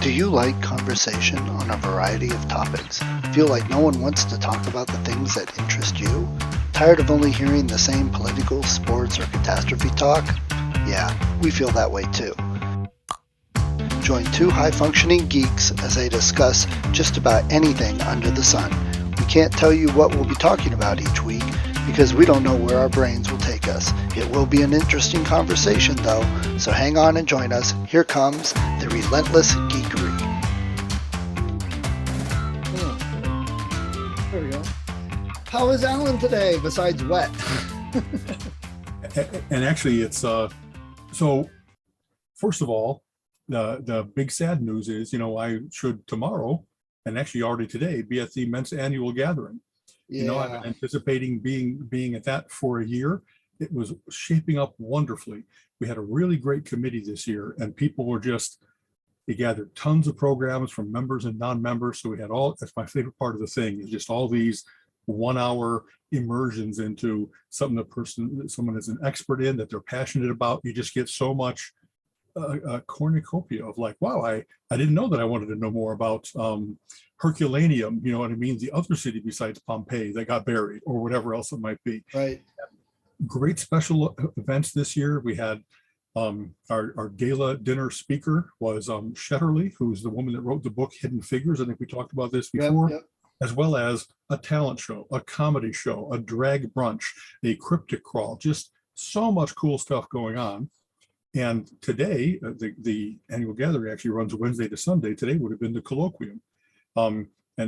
Do you like conversation on a variety of topics? Feel like no one wants to talk about the things that interest you? Tired of only hearing the same political, sports, or catastrophe talk? Yeah, we feel that way too. Join two high-functioning geeks as they discuss just about anything under the sun. We can't tell you what we'll be talking about each week because we don't know where our brains will take us. It will be an interesting conversation though, so hang on and join us. Here comes the relentless geekery. There we go. How is Alan today besides wet? And actually it's so first of all, the big sad news is, I should tomorrow, and actually already today, be at the Mensa annual gathering. Yeah. I've been anticipating being at that for a year. It was shaping up wonderfully. We had a really great committee this year, and people were they gathered tons of programs from members and non-members. So we had that's my favorite part of the thing, is just all these 1 hour immersions into something someone is an expert in, that they're passionate about. You just get so much a cornucopia of like, wow, I didn't know that I wanted to know more about Herculaneum, you know what I mean? The other city besides Pompeii that got buried, or whatever else it might be. Right. Great special events this year. We had our gala dinner speaker was Shetterly, who's the woman that wrote the book Hidden Figures. I think we talked about this before. Yep. As well as a talent show, a comedy show, a drag brunch, a cryptic crawl, just so much cool stuff going on. And today, the annual gathering actually runs Wednesday to Sunday. Today would have been the colloquium. And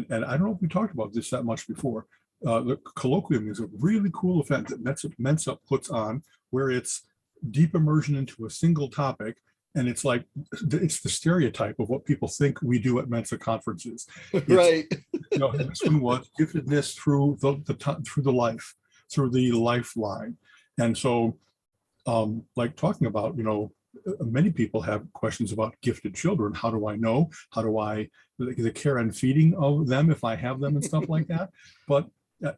I don't know if we talked about this that much before. The colloquium is a really cool event that Mensa puts on, where it's deep immersion into a single topic. And it's like, it's the stereotype of what people think we do at Mensa conferences. Right. This one was giftedness through the lifeline. And so, like talking about, many people have questions about gifted children. How do I know? How do I, the care and feeding of them if I have them and stuff like that? But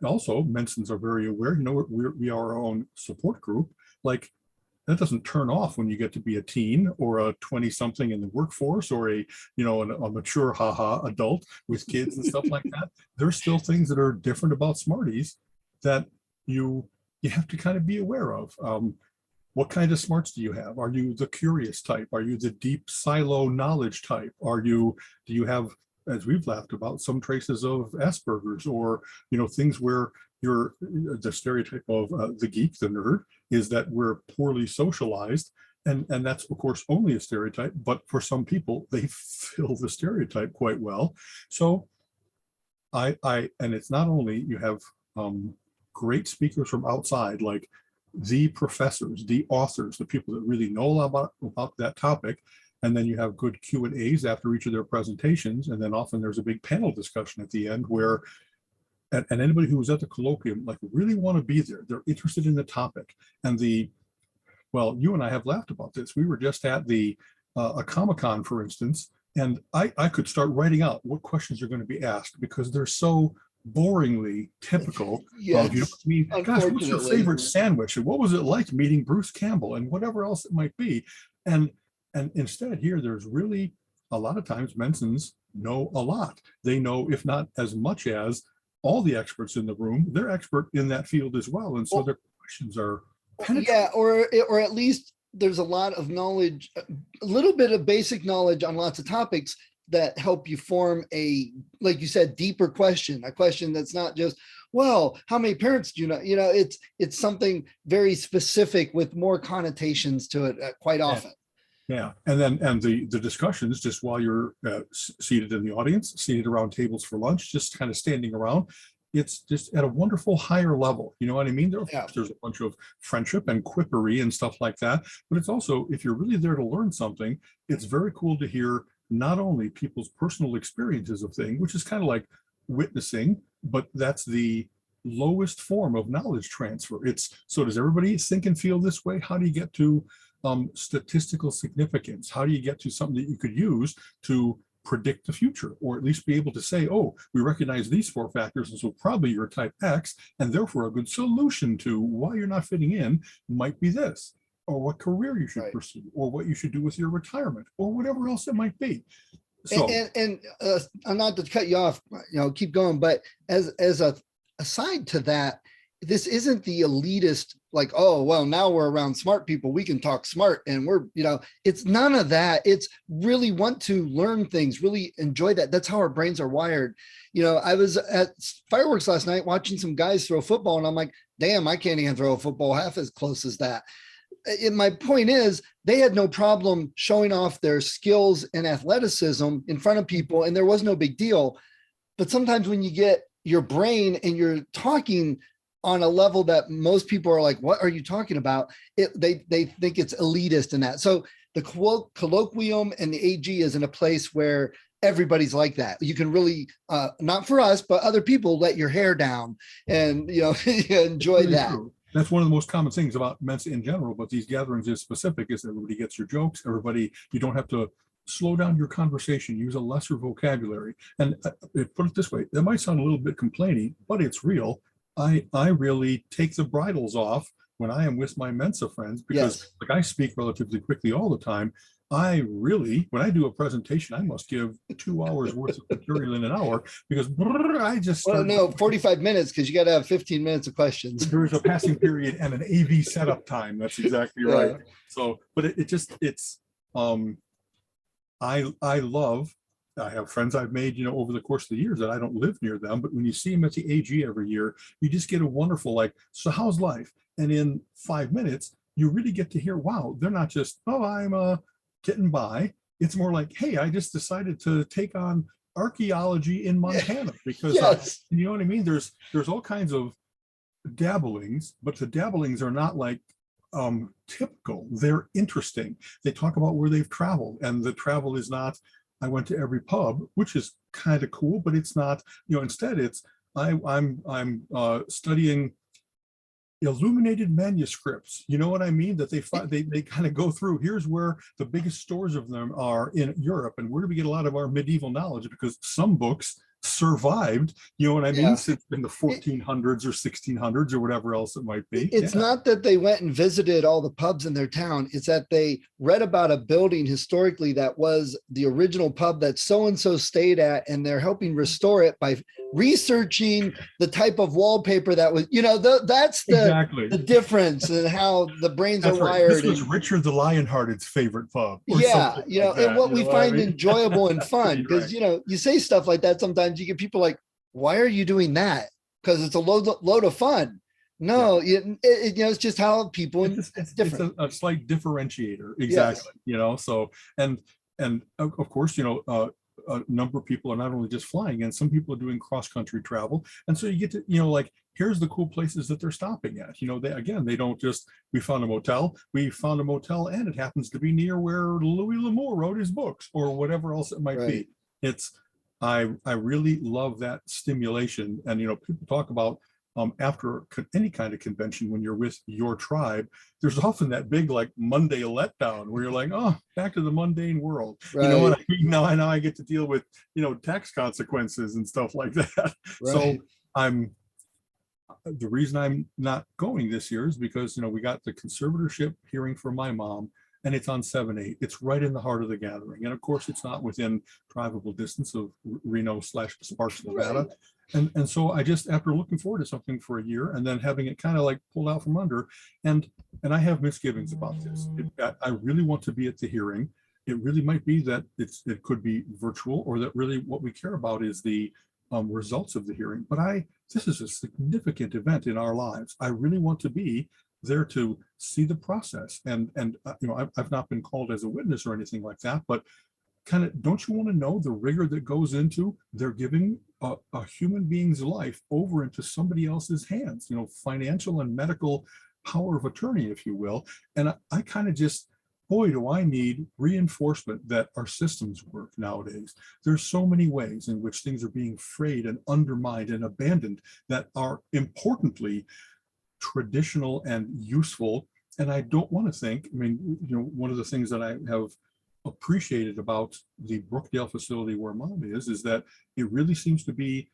also, Mensans are very aware, we are our own support group. Like, that doesn't turn off when you get to be a teen or a 20-something in the workforce, or a mature adult with kids and stuff like that. There's still things that are different about Smarties that you have to kind of be aware of. What kind of smarts do you have? Are you the curious type? Are you the deep silo knowledge type? Do you have, as we've laughed about, some traces of Asperger's, or things where you're the stereotype of the geek, the nerd, is that we're poorly socialized, and that's of course only a stereotype, but for some people they fill the stereotype quite well. So and it's not only you have great speakers from outside, like the professors, the authors, the people that really know a lot about that topic. And then you have good Q&As after each of their presentations. And then often there's a big panel discussion at the end where, and anybody who was at the colloquium, like, really want to be there. They're interested in the topic. And well, you and I have laughed about this. We were just at a Comic-Con, for instance, and I could start writing out what questions are going to be asked, because they're so boringly typical. Yes, of, gosh, what's your favorite sandwich, and what was it like meeting Bruce Campbell, and whatever else it might be. And instead here, there's really a lot of times Mensans know a lot. They know, if not as much as all the experts in the room, they're expert in that field as well. And so their questions are penetrating. Yeah, or at least there's a lot of knowledge, a little bit of basic knowledge on lots of topics that help you form a, like you said, deeper question, a question that's not just, well, how many parents do you know? It's something very specific with more connotations to it quite often. Yeah, and the discussions, just while you're seated in the audience, seated around tables for lunch, just kind of standing around, it's just at a wonderful higher level. You know what I mean? There's a bunch of friendship and quippery and stuff like that, but it's also, if you're really there to learn something, it's very cool to hear not only people's personal experiences of things, which is kind of like witnessing, but that's the lowest form of knowledge transfer. So does everybody think and feel this way? How do you get to statistical significance? How do you get to something that you could use to predict the future, or at least be able to say, oh, we recognize these 4 factors, and so probably you're type X, and therefore a good solution to why you're not fitting in might be this, or what career you should pursue, or what you should do with your retirement, or whatever else it might be. So I'm not to cut you off, keep going, but as a aside to that, this isn't the elitist, like, oh, well, now we're around smart people, we can talk smart, and it's none of that. It's really want to learn things, really enjoy that. That's how our brains are wired. I was at fireworks last night watching some guys throw football, and I'm like, damn, I can't even throw a football half as close as that. My point is, they had no problem showing off their skills and athleticism in front of people, and there was no big deal. But sometimes when you get your brain and you're talking on a level that most people are like, what are you talking about? They think it's elitist in that. So the colloquium and the AG is in a place where everybody's like that. You can really, not for us, but other people, let your hair down and, enjoy really that. True. That's one of the most common things about Mensa in general, but these gatherings is specific, is everybody gets your jokes. You don't have to slow down your conversation, use a lesser vocabulary. And put it this way, that might sound a little bit complaining, but it's real. I really take the bridles off when I am with my Mensa friends, because like I speak relatively quickly all the time. When I do a presentation, I must give 2 hours worth of material in an hour, because I just start. Well, no, 45 minutes, because you got to have 15 minutes of questions. There's a passing period and an AV setup time. That's exactly right. So, but I have friends I've made, over the course of the years that I don't live near them, but when you see them at the AG every year, you just get a wonderful, like, so how's life? And in 5 minutes, you really get to hear, wow, they're not just, oh, I'm getting by. It's more like, hey, I just decided to take on archaeology in Montana because you know what I mean? There's all kinds of dabblings, but the dabblings are not like typical. They're interesting. They talk about where they've traveled, and the travel is not, I went to every pub, which is kind of cool, but it's not, instead it's, I'm studying illuminated manuscripts, you know what I mean, that they kind of go through. Here's where the biggest stores of them are in Europe, and where do we get a lot of our medieval knowledge, because some books survived, you know what I mean, since in the 1400s or 1600s or whatever else it might be. It's not that they went and visited all the pubs in their town, it's that they read about a building historically that was the original pub that so-and-so stayed at, and they're helping restore it by researching the type of wallpaper that was, that's the difference in how the brains are wired. This was Richard the Lionhearted's favorite pub. And what we find enjoyable and fun, because you say stuff like that, sometimes you get people like, why are you doing that? Because it's a load of fun. No, it's just how people, it's different. It's a slight differentiator. Exactly. So, and of course, a number of people are not only just flying, and some people are doing cross-country travel, and so you get to like, here's the cool places that they're stopping at. They don't just, we found a motel, and it happens to be near where Louis L'Amour wrote his books, or whatever else it might be. It's, I really love that stimulation. And people talk about after any kind of convention, when you're with your tribe, there's often that big like Monday letdown where you're like, oh, back to the mundane world. You know what I mean? Now I get to deal with tax consequences and stuff like that. So the reason I'm not going this year is because we got the conservatorship hearing for my mom, and it's on 7/8. It's right in the heart of the gathering, and of course it's not within drivable distance of Reno/Sparks, Nevada. And so I just, after looking forward to something for a year and then having it kind of like pulled out from under, and I have misgivings about this. I really want to be at the hearing. It really might be that it could be virtual, or that really what we care about is the results of the hearing. But this is a significant event in our lives. I really want to be there to see the process. And I've not been called as a witness or anything like that, but kind of, don't you want to know the rigor that goes into they're giving a human being's life over into somebody else's hands, financial and medical power of attorney, if you will. And I kind of just, boy, do I need reinforcement that our systems work nowadays. There's so many ways in which things are being frayed and undermined and abandoned that are importantly traditional and useful. And I don't want to think, one of the things that I have appreciated about the Brookdale facility where mom is that it really seems to be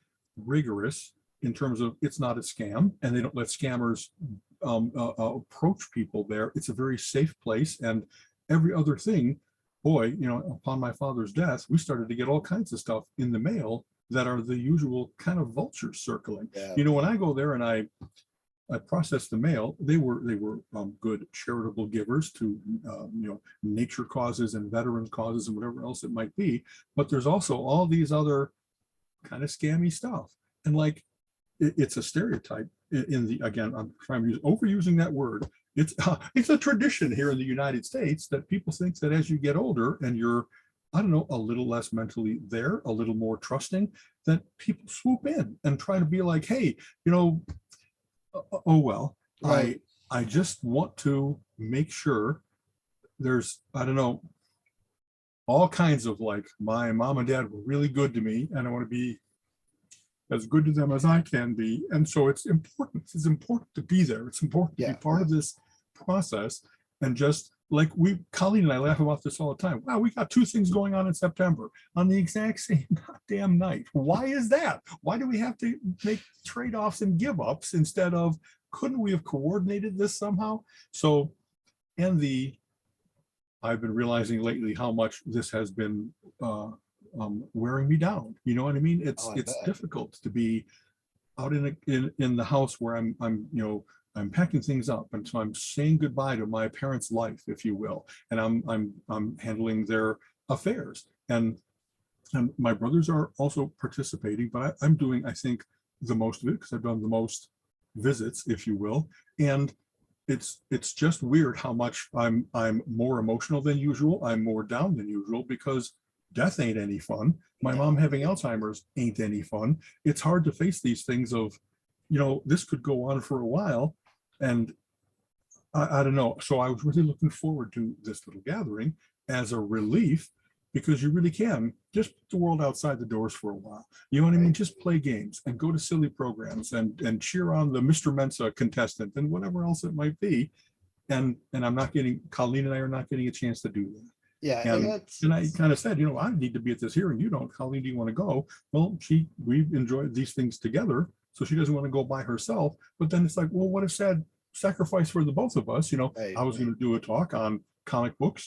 rigorous in terms of, it's not a scam, and they don't let scammers approach people there. It's a very safe place, and every other thing boy, upon my father's death, we started to get all kinds of stuff in the mail that are the usual kind of vultures circling. Yeah. When I go there and I processed the mail, they were good charitable givers to nature causes and veterans causes and whatever else it might be. But there's also all these other kind of scammy stuff, and like it's a stereotype in the, again, I'm trying to use overusing that word. It's a tradition here in the United States that people think that as you get older and you're, I don't know, a little less mentally there, a little more trusting, that people swoop in and try to be like, hey, oh well, Right. I just want to make sure there's, I don't know, all kinds of, like, my mom and dad were really good to me and I want to be as good to them as I can be. And so it's important. It's important to be there. It's important to be part of this process. And just like Colleen and I laugh about this all the time. Wow, we got 2 things going on in September on the exact same goddamn night. Why is that? Why do we have to make trade-offs and give-ups instead of, couldn't we have coordinated this somehow? So, and I've been realizing lately how much this has been wearing me down. You know what I mean? It's difficult to be out in the house where I'm packing things up, and so I'm saying goodbye to my parents' life, if you will, and I'm handling their affairs, and my brothers are also participating, but I'm doing, I think, the most of it because I've done the most visits, if you will, and it's just weird how much I'm more emotional than usual. I'm more down than usual because death ain't any fun. My mom having Alzheimer's ain't any fun. It's hard to face these things of, this could go on for a while. And I don't know. So I was really looking forward to this little gathering as a relief, because you really can just put the world outside the doors for a while. You know what I mean? Just play games and go to silly programs and cheer on the Mr. Mensa contestant and whatever else it might be. And Colleen and I are not getting a chance to do that. Yeah. And I kind of said, I need to be at this hearing. You don't. Colleen, do you want to go? Well, we've enjoyed these things together, so she doesn't want to go by herself. But then it's like, well, what a sad sacrifice for the both of us. I was going to do a talk on comic book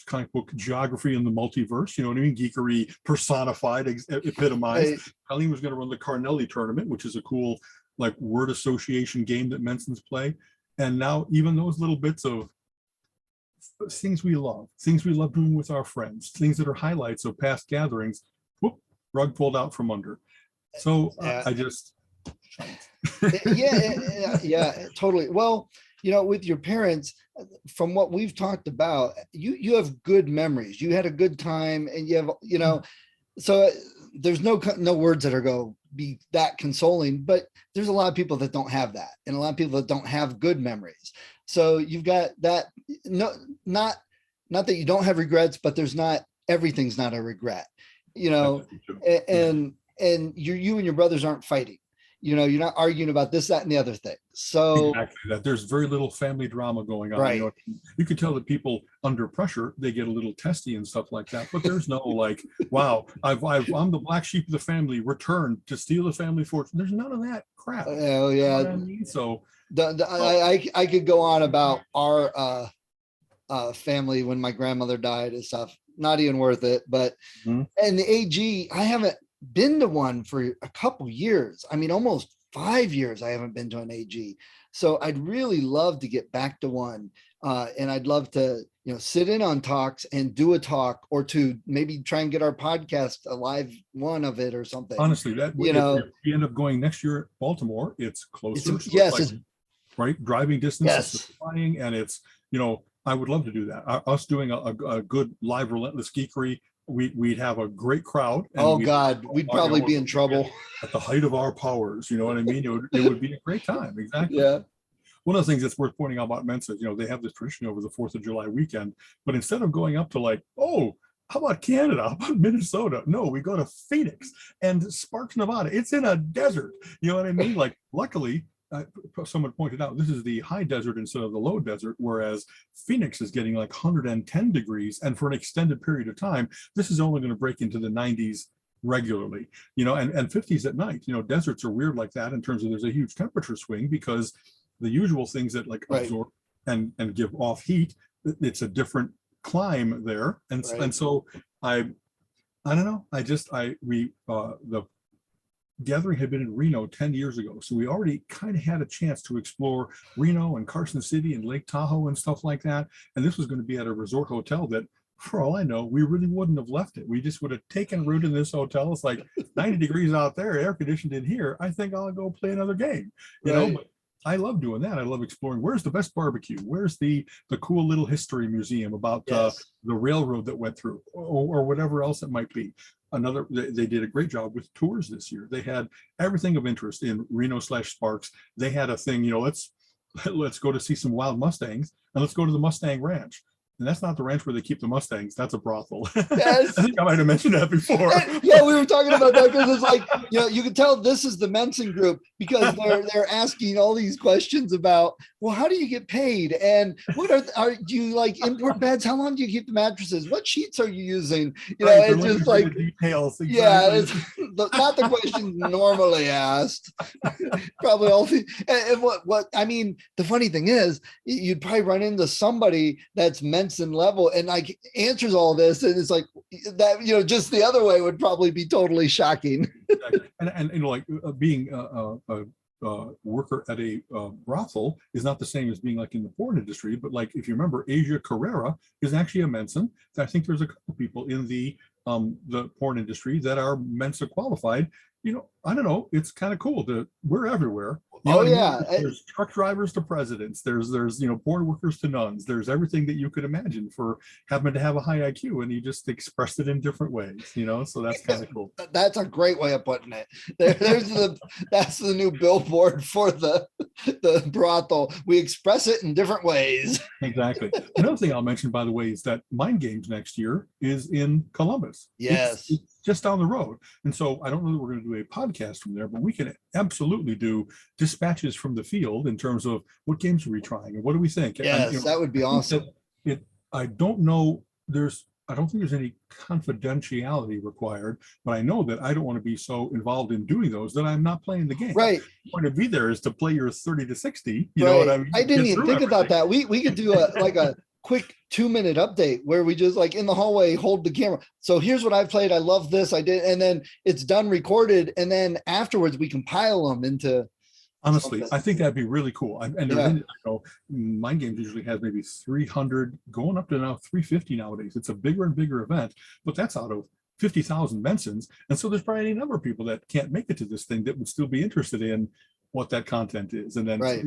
geography in the multiverse. You know what I mean? Geekery personified, epitomized. Right. Colleen was going to run the Carnelli tournament, which is a cool, like, word association game that Mensans play. And now even those little bits of things we love doing with our friends, things that are highlights of past gatherings, whoop, rug pulled out from under. So I just yeah, totally. Well, with your parents, from what we've talked about, you have good memories. You had a good time, and you have, so there's no words that are going to be that consoling, but there's a lot of people that don't have that, and a lot of people that don't have good memories. So you've got that. No, not that you don't have regrets, but everything's not a regret, and you and your brothers aren't fighting. You're not arguing about this, that, and the other thing. So exactly that. There's very little family drama going on. Right. You can tell that people under pressure, they get a little testy and stuff like that. But there's no like, wow, I'm the black sheep of the family, returned to steal the family fortune. There's none of that crap. Oh yeah. You know what I mean? So I could go on about our family when my grandmother died and stuff. Not even worth it. But and the AG, I haven't been to one for a couple years. I mean, almost 5 years I haven't been to an AG. So I'd really love to get back to one. And I'd love to, sit in on talks and do a talk or two, maybe try and get our podcast a live one of it or something. Honestly, that if we end up going next year at Baltimore, it's closer. Yes. Right. Driving distance. Yes. Flying, and it's, I would love to do that. Us doing a good live relentless geekery. We'd have a great crowd. And we'd probably be in trouble at the height of our powers. You know what I mean? It would be a great time. Exactly. Yeah. One of the things that's worth pointing out about Mensa is, they have this tradition over the 4th of July weekend, but instead of going up to like, oh, how about Canada? How about Minnesota? No, we go to Phoenix and Sparks, Nevada. It's in a desert. You know what I mean? Like, luckily, someone pointed out, this is the high desert instead of the low desert, whereas Phoenix is getting like 110 degrees. And for an extended period of time, this is only going to break into the 90s regularly, and 50s at night. Deserts are weird like that in terms of there's a huge temperature swing because the usual things that like absorb and give off heat, it's a different climb there. Right. And so I don't know. The gathering had been in Reno 10 years ago. So we already kind of had a chance to explore Reno and Carson City and Lake Tahoe and stuff like that. And this was going to be at a resort hotel that, for all I know, we really wouldn't have left it. We just would have taken root in this hotel. It's like 90 degrees out there, air conditioned in here. I think I'll go play another game, Right. but I love doing that. I love exploring. Where's the best barbecue? Where's the cool little history museum about Yes. the railroad that went through, or whatever else it might be. They did a great job with tours this year. They had everything of interest in Reno/Sparks. They had a thing, let's go to see some wild Mustangs, and let's go to the Mustang Ranch. And that's not the ranch where they keep the Mustangs. That's a brothel. Yes. I think I might have mentioned that before. Yeah, we were talking about that because it's like, you can tell this is the Mensa group because they're asking all these questions about, well, how do you get paid? And what do you like import beds? How long do you keep the mattresses? What sheets are you using? Right, It's just like details. Exactly. Yeah, it's not the questions normally asked. Probably all and what I mean, the funny thing is you'd probably run into somebody that's Mensa level and like answers all this, and it's like that, just the other way would probably be totally shocking. Exactly. And like being a worker at a brothel is not the same as being like in the porn industry. But like, if you remember, Asia Carrera is actually a Mensa. I think there's a couple people in the porn industry that are Mensa qualified. I don't know. It's kind of cool we're everywhere. Oh yeah. There's truck drivers to presidents. There's porn workers to nuns. There's everything that you could imagine for having to have a high IQ, and you just express it in different ways. So that's kind of cool. That's a great way of putting it. That's the new billboard for the brothel. We express it in different ways. Exactly. Another thing I'll mention, by the way, is that Mind Games next year is in Columbus. Yes. It's just down the road. And so I don't know that we're going to do a podcast from there, but we can absolutely do dispatches from the field in terms of what games are we trying and what do we think. Yes, that would be awesome. I don't know. I don't think there's any confidentiality required, but I know that I don't want to be so involved in doing those that I'm not playing the game. Right. The point to be there is to play your 30 to 60. You right. know what I mean? I didn't even think about that. We could do a quick 2-minute update where we just like in the hallway hold the camera. So here's what I played. I love this. I did, and then it's done recorded, and then afterwards we compile them into. Honestly, something. I think that'd be really cool. Mind Games usually has maybe 300, going up to now 350 nowadays. It's a bigger and bigger event, but that's out of 50,000 Mensans. And so there's probably any number of people that can't make it to this thing that would still be interested in what that content is. And then, right.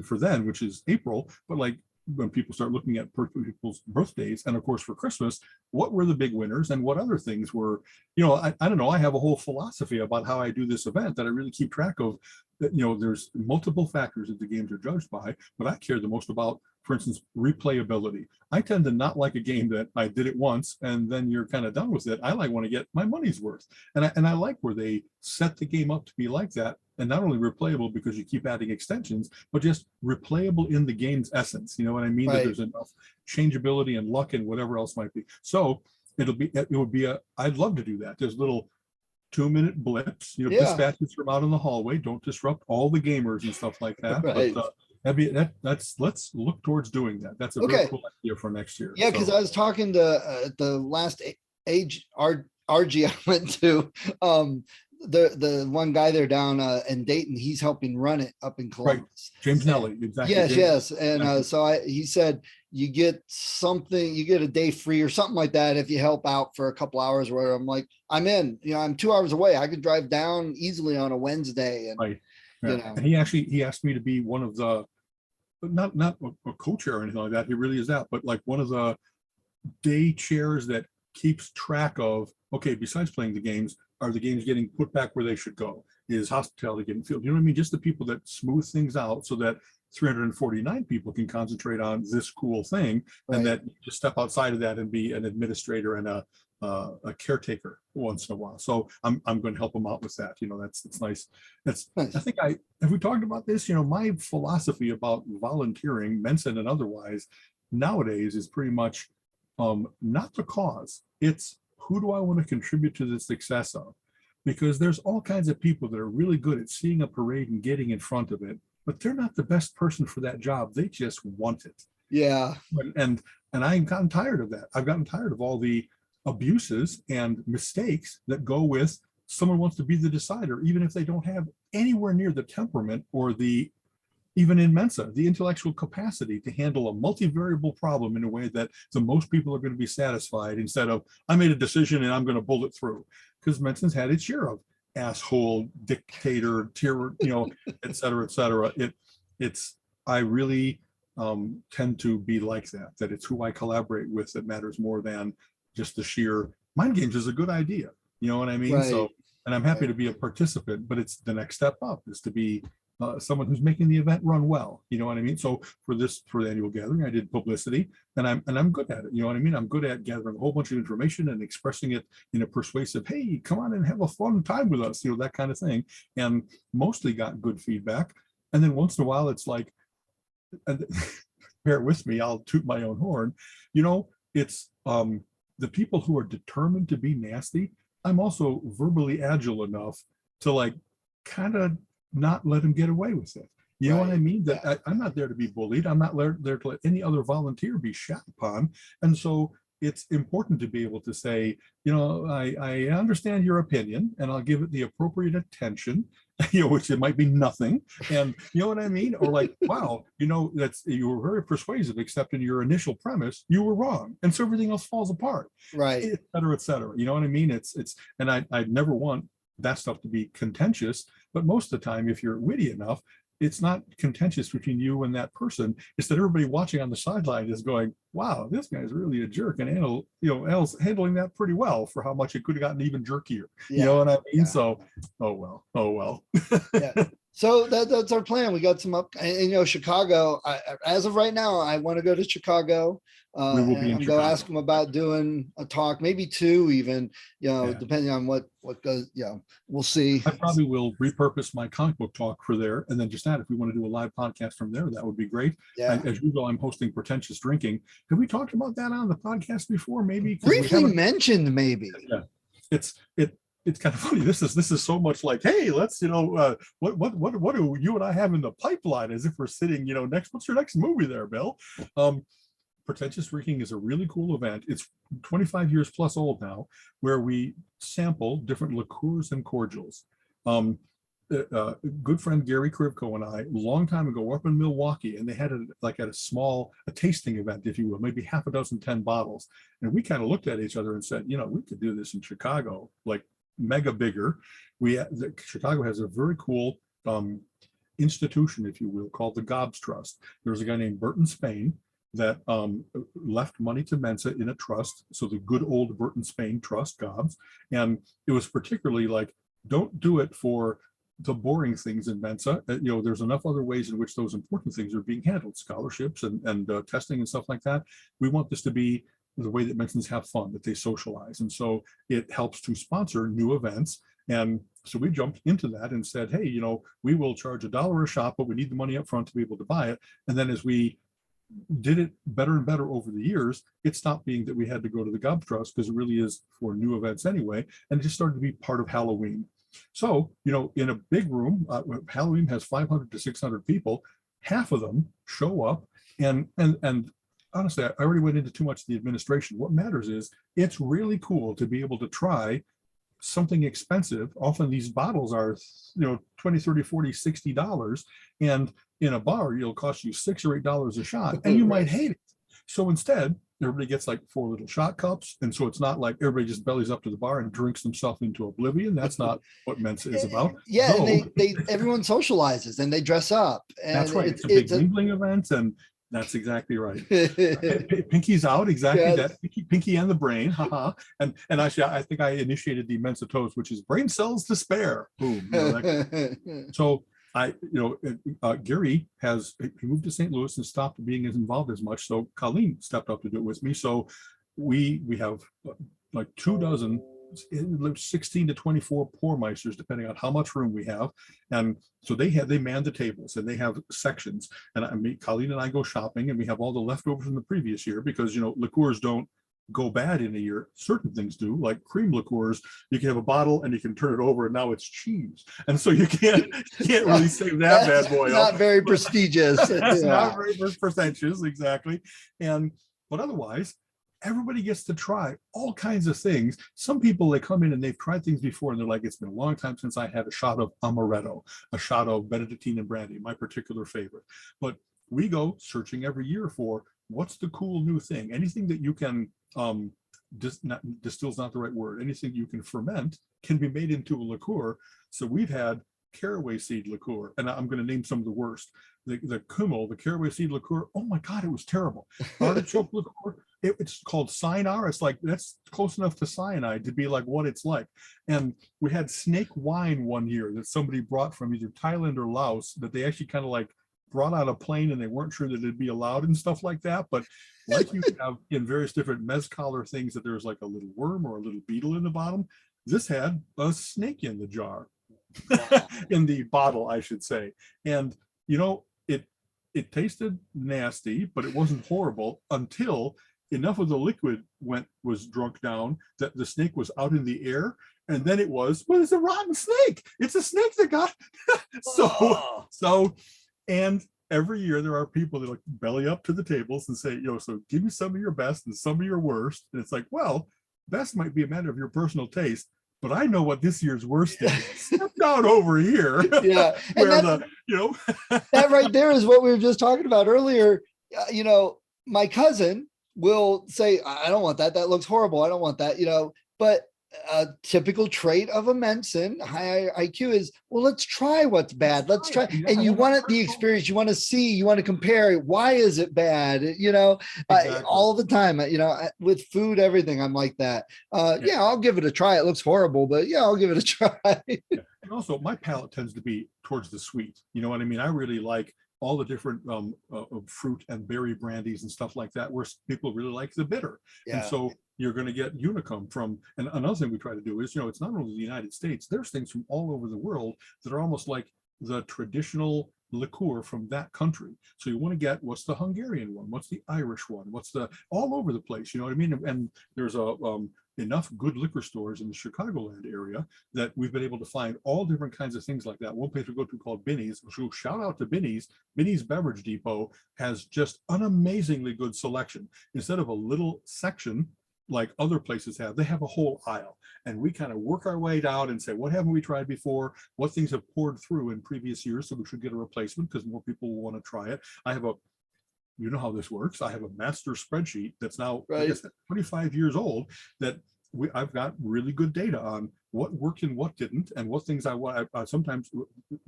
For then, which is April, but like when people start looking at people's birthdays, and of course for Christmas, what were the big winners and what other things were, I don't know. I have a whole philosophy about how I do this event that I really keep track of. That, there's multiple factors that the games are judged by, but I care the most about, for instance, replayability. I tend to not like a game that I did it once and then you're kind of done with it. I want to get my money's worth. And I like where they set the game up to be like that. And not only replayable because you keep adding extensions, but just replayable in the game's essence. You know what I mean? Right. That there's enough changeability and luck and whatever else might be. So I'd love to do that. There's little 2-minute blips, dispatches from out in the hallway. Don't disrupt all the gamers and stuff like that. Right. But let's look towards doing that. That's a very cool idea for next year. Yeah, because I was talking to the last RG I went to, the one guy there down in Dayton. He's helping run it up in Columbus. Right. James Nelly, exactly. Yes. And so he said you get a day free or something like that if you help out for a couple hours or whatever. I'm like, I'm in. I'm 2 hours away. I could drive down easily on a Wednesday. And right. Yeah. And he asked me to be one of the, not a co-chair or anything like that. He really is that, but like one of the day chairs that keeps track of, okay, besides playing the games, are the games getting put back where they should go? Is hospitality getting filled? You know what I mean? Just the people that smooth things out so that 349 people can concentrate on this cool thing, and that you just step outside of that and be an administrator and a caretaker once in a while. So I'm going to help them out with that. That's nice. That's nice. I think have we talked about this? My philosophy about volunteering, Mensa and otherwise, nowadays is pretty much not the cause. It's who do I want to contribute to the success of? Because there's all kinds of people that are really good at seeing a parade and getting in front of it, but they're not the best person for that job. They just want it. Yeah. And I've gotten tired of that. I've gotten tired of all the abuses and mistakes that go with someone wants to be the decider, even if they don't have anywhere near the temperament or the, even in Mensa, the intellectual capacity to handle a multivariable problem in a way that the most people are going to be satisfied, instead of, I made a decision and I'm going to bullet through. Because Mensa's had its share of asshole, dictator, tyrann, et cetera, et cetera. It's, I really tend to be like that, that it's who I collaborate with that matters more than just the sheer mind games is a good idea. You know what I mean? Right. So, and I'm happy to be a participant, but it's the next step up is to be someone who's making the event run well. You know what I mean? So for the annual gathering, I did publicity, and I'm good at it. You know what I mean? I'm good at gathering a whole bunch of information and expressing it in a persuasive, hey, come on and have a fun time with us, that kind of thing. And mostly got good feedback. And then once in a while, it's like, and bear with me, I'll toot my own horn. It's the people who are determined to be nasty. I'm also verbally agile enough to like kind of not let them get away with it. You know what I mean? That I'm not there to be bullied. I'm not there to let any other volunteer be shat upon. And so it's important to be able to say, I understand your opinion and I'll give it the appropriate attention, which it might be nothing. And you know what I mean? Or like, wow, you were very persuasive, except in your initial premise, you were wrong. And so everything else falls apart. Right. Et cetera, et cetera. You know what I mean? And I never want that stuff to be contentious, but most of the time, if you're witty enough, it's not contentious between you and that person. It's that everybody watching on the sideline is going, wow, this guy's really a jerk. And Al's handling that pretty well for how much it could have gotten even jerkier. You know what I mean? So, oh well. Yeah. So that's our plan. We got some up, and Chicago. As of right now, I want to go to Chicago. We will be in and Chicago. go ask them about doing a talk, maybe two, even. Depending on what goes. We'll see. I probably will repurpose my comic book talk for there, and then just that. If we want to do a live podcast from there, that would be great. Yeah. As usual, I'm hosting Pretentious Drinking. Have we talked about that on the podcast before? Maybe briefly mentioned. Maybe. Yeah. It's kind of funny. This is so much like, hey, let's what do you and I have in the pipeline, as if we're sitting next. What's your next movie there, Bill? Pretentious Drinking is a really cool event. It's 25 years plus old now, where we sample different liqueurs and cordials. Good friend Gary Krivko and I, a long time ago, were up in Milwaukee, and they had a tasting event, if you will, maybe half a dozen, 10 bottles. And we kind of looked at each other and said, we could do this in Chicago, like mega bigger. Chicago has a very cool institution, if you will, called the Gobs Trust. There's a guy named Burton Spain that left money to Mensa in a trust. So the good old Burton Spain Trust, Gobs. And it was particularly like, don't do it for the boring things in Mensa. There's enough other ways in which those important things are being handled, scholarships and testing and stuff like that. We want this to be the way that Mensans have fun, that they socialize. And so it helps to sponsor new events. And so we jumped into that and said, hey, we will charge $1 a shot, but we need the money up front to be able to buy it. And then as we did it better and better over the years, it stopped being that we had to go to the Gobs Trust, because it really is for new events anyway. And it just started to be part of Halloween. So, in a big room, Halloween has 500 to 600 people. Half of them show up, and honestly, I already went into too much of the administration. What matters is it's really cool to be able to try something expensive. Often these bottles are, $20, $30, $40, $60. And in a bar, it'll cost you $6 or $8 a shot, and you might hate it. So instead, everybody gets like 4 little shot cups. And so it's not like everybody just bellies up to the bar and drinks themselves into oblivion. That's not what Mensa is about. Yeah. Though, and they everyone socializes and they dress up. And that's right. It's a big mingling event. And that's exactly right. Pinky's out. Exactly. Yeah. That Pinky and the brain. Haha. And actually, I think I initiated the Mensa toast, which is brain cells to spare. Boom. So Gary he moved to St. Louis and stopped being as involved as much. So Colleen stepped up to do it with me. So we have like 24 16 to 24 pourmeisters, depending on how much room we have. And so they man the tables, and they have sections. And Colleen and I go shopping, and we have all the leftovers from the previous year, because liqueurs don't go bad in a year. Certain things do, like cream liqueurs. You can have a bottle and you can turn it over and now it's cheese. And so you can't really save that That's bad boy not up. very prestigious. That's Yeah. not very pretentious, exactly. But otherwise, everybody gets to try all kinds of things. Some people, they come in and they've tried things before and they're like, it's been a long time since I had a shot of amaretto, a shot of Benedictine and brandy, my particular favorite. But we go searching every year for what's the cool new thing, anything that you can distill's not the right word, anything you can ferment can be made into a liqueur. So we've had caraway seed liqueur, and I'm going to name some of the worst. The Kümmel, the caraway seed liqueur, oh my God, it was terrible. Artichoke liqueur, it's called Cynar. It's like, that's close enough to cyanide to be like what it's like. And we had snake wine one year that somebody brought from either Thailand or Laos, that they actually kind of like brought on a plane and they weren't sure that it'd be allowed and stuff like that. But like you have in various different mezcal or things that there's like a little worm or a little beetle in the bottom, this had a snake in the jar. In the bottle, I should say. And it tasted nasty, but it wasn't horrible until enough of the liquid was drunk down that the snake was out in the air. And then it was, well, it's a rotten snake. It's a snake that got so and every year there are people that like belly up to the tables and say, so give me some of your best and some of your worst. And it's like, well, best might be a matter of your personal taste, but I know what this year's worst is. Step down over here. Yeah. Where that right there is what we were just talking about earlier. My cousin will say, I don't want that. That looks horrible. I don't want that, but a typical trait of a Mensa high IQ is, well, let's try what's bad. Let's try. And you want the experience. You want to see, you want to compare. Why is it bad? Exactly. All the time, with food, everything. I'm like that. Yeah, I'll give it a try. It looks horrible, but yeah, I'll give it a try. Yeah. And also my palate tends to be towards the sweet. You know what I mean? I really like all the different fruit and berry brandies and stuff like that, where people really like the bitter. Yeah. And so you're going to get Unicum from, and another thing we try to do is, it's not only the United States, there's things from all over the world that are almost like the traditional liqueur from that country. So you want to get, what's the Hungarian one? What's the Irish one? What's the, all over the place, you know what I mean? And there's enough good liquor stores in the Chicagoland area that we've been able to find all different kinds of things like that. One place we go to called Binny's, so shout out to Binny's. Binny's Beverage Depot has just an amazingly good selection. Instead of a little section like other places have, they have a whole aisle. And we kind of work our way down and say, what haven't we tried before? What things have poured through in previous years, so we should get a replacement because more people will want to try it. You know how this works. I have a master spreadsheet that's now, right, 25 years old that I've got really good data on what worked and what didn't, and what things I want. Sometimes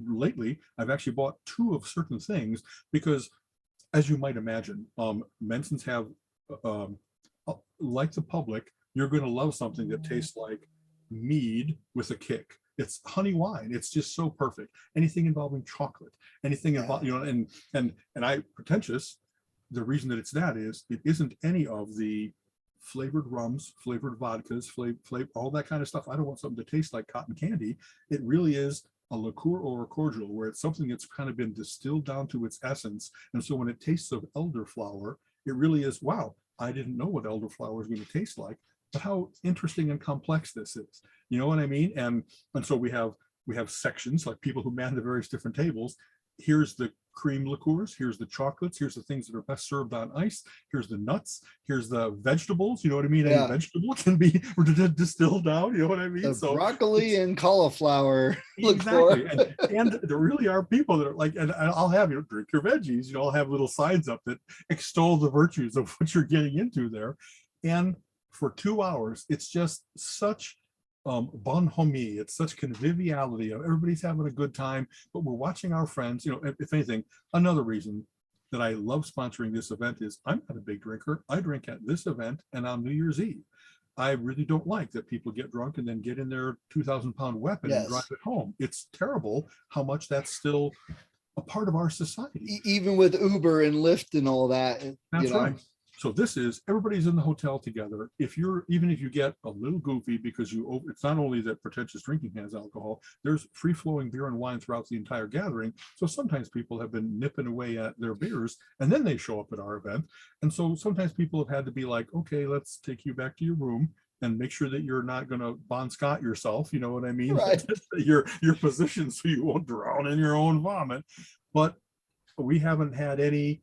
lately, I've actually bought 2 of certain things because, as you might imagine, Mensans have, like the public, you're going to love something that tastes like mead with a kick. It's honey wine. It's just so perfect. Anything involving chocolate, anything involved, and I pretentious. The reason that it's that is it isn't any of the flavored rums, flavored vodkas, all that kind of stuff. I don't want something to taste like cotton candy. It really is a liqueur or a cordial where it's something that's kind of been distilled down to its essence. And so when it tastes of elderflower, it really is, wow, I didn't know what elderflower is going to taste like, but how interesting and complex this is. You know what I mean? And so we have sections, like people who man the various different tables. Here's the cream liqueurs, here's the chocolates, here's the things that are best served on ice, here's the nuts, here's the vegetables, you know what I mean? Yeah. Any vegetable can be distilled down, you know what I mean? So broccoli and cauliflower. Exactly. And there really are people that are like, and I'll have, drink your veggies, I'll have little signs up that extol the virtues of what you're getting into there. And for 2 hours, it's just such bonhomie. It's such conviviality. Everybody's having a good time, but we're watching our friends. If anything, another reason that I love sponsoring this event is I'm not a big drinker. I drink at this event and on New Year's Eve. I really don't like that people get drunk and then get in their 2,000-pound weapon and drive it home. It's terrible how much that's still a part of our society. Even with Uber and Lyft and all that. That's right. So this is, everybody's in the hotel together. Even if you get a little goofy because it's not only that pretentious drinking has alcohol, there's free flowing beer and wine throughout the entire gathering. So sometimes people have been nipping away at their beers and then they show up at our event. And so sometimes people have had to be like, okay, let's take you back to your room and make sure that you're not going to Bon Scott yourself. You know what I mean? Right. your position so you won't drown in your own vomit. But we haven't had any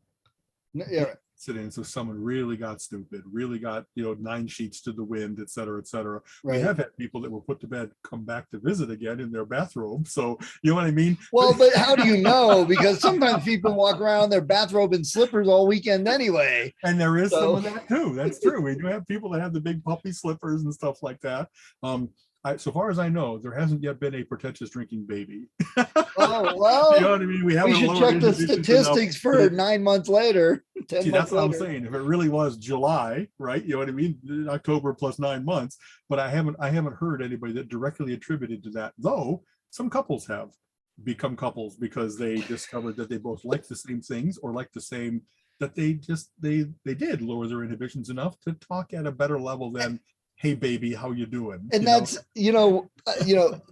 Yeah. incidents of someone really got stupid, really got, 9 sheets to the wind, et cetera, et cetera. Right. We have had people that were put to bed come back to visit again in their bathrobe. So, you know what I mean? Well, but how do you know? Because sometimes people walk around in their bathrobe and slippers all weekend anyway. And there is some of that too. That's true. We do have people that have the big puppy slippers and stuff like that. So far as I know, there hasn't yet been a pretentious drinking baby. Oh, well, you know what I mean? We should check the statistics for 9 months later. 10 See, months that's what I'm later. saying. If it really was July, right? You know what I mean? October plus 9 months. But I haven't heard anybody that directly attributed to that. Though some couples have become couples because they discovered that they both like the same things or like the same, that they did lower their inhibitions enough to talk at a better level than, hey baby, how you doing? And that's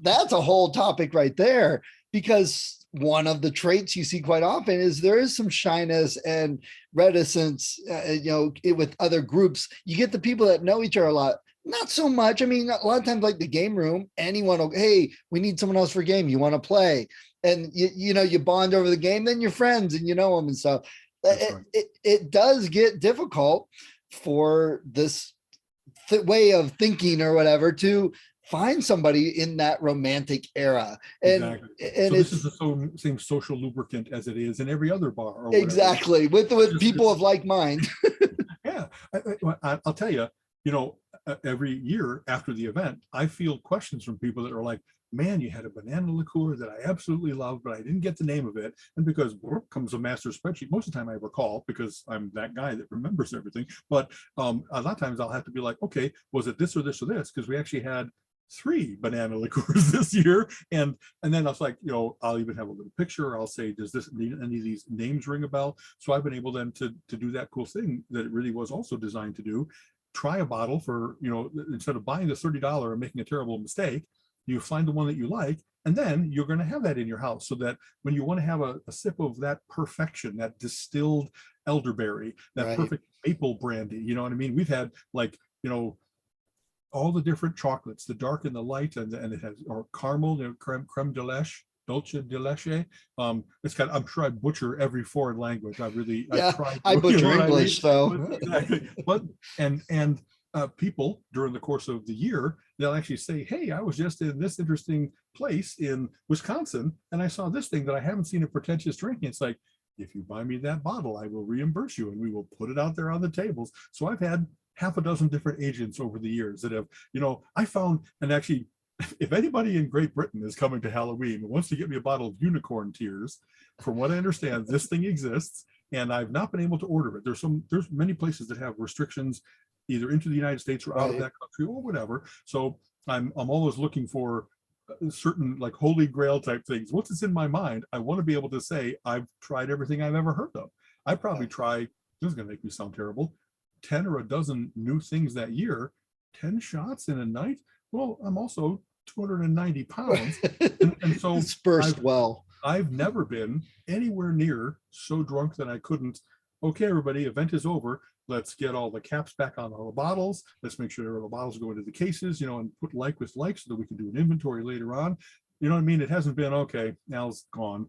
that's a whole topic right there, because one of the traits you see quite often is there is some shyness and reticence with other groups. You get the people that know each other a lot, not so much. I mean, a lot of times, like the game room, anyone will, hey, we need someone else for a game, you want to play, and you bond over the game, then you're friends and you know them and stuff. It does get difficult for this way of thinking or whatever to find somebody in that romantic era. And exactly. And so this is the same social lubricant as it is in every other bar. Or exactly. With people of like mind. Yeah. I'll tell you, every year after the event, I field questions from people that are like, man, you had a banana liqueur that I absolutely loved, but I didn't get the name of it. And because comes a master spreadsheet, most of the time I recall because I'm that guy that remembers everything. But a lot of times I'll have to be like, okay, was it this or this or this? Because we actually had 3 banana liqueurs this year. And then I was like, I'll even have a little picture. I'll say, does any of these names ring a bell? So I've been able then to do that cool thing that it really was also designed to do. Try a bottle for, instead of buying the $30 and making a terrible mistake, you find the one that you like, and then you're going to have that in your house so that when you want to have a sip of that perfection, that distilled elderberry, that perfect maple brandy, you know what I mean? We've had all the different chocolates, the dark and the light, and it has caramel, creme de leche, dulce de leche. It's kind of, I'm sure I butcher every foreign language. I butcher English, so exactly. But and people during the course of the year, they'll actually say, hey, I was just in this interesting place in Wisconsin and I saw this thing that I haven't seen in pretentious drinking. It's like, if you buy me that bottle, I will reimburse you and we will put it out there on the tables. So I've had half a dozen different agents over the years that have, I found, and actually, if anybody in Great Britain is coming to Halloween and wants to get me a bottle of unicorn tears, from what I understand, this thing exists and I've not been able to order it. There's many places that have restrictions either into the United States or out of that country or whatever. So I'm always looking for certain like holy grail type things. Once it's in my mind, I want to be able to say, I've tried everything I've ever heard of. I probably try, this is going to make me sound terrible, 10 or a dozen new things that year. 10 shots in a night. Well, I'm also 290 pounds. And so dispersed I've never been anywhere near so drunk that I couldn't, okay, everybody, event is over. Let's get all the caps back on all the bottles. Let's make sure all the bottles go into the cases, and put like with like so that we can do an inventory later on. You know what I mean? It hasn't been, okay, Al's gone,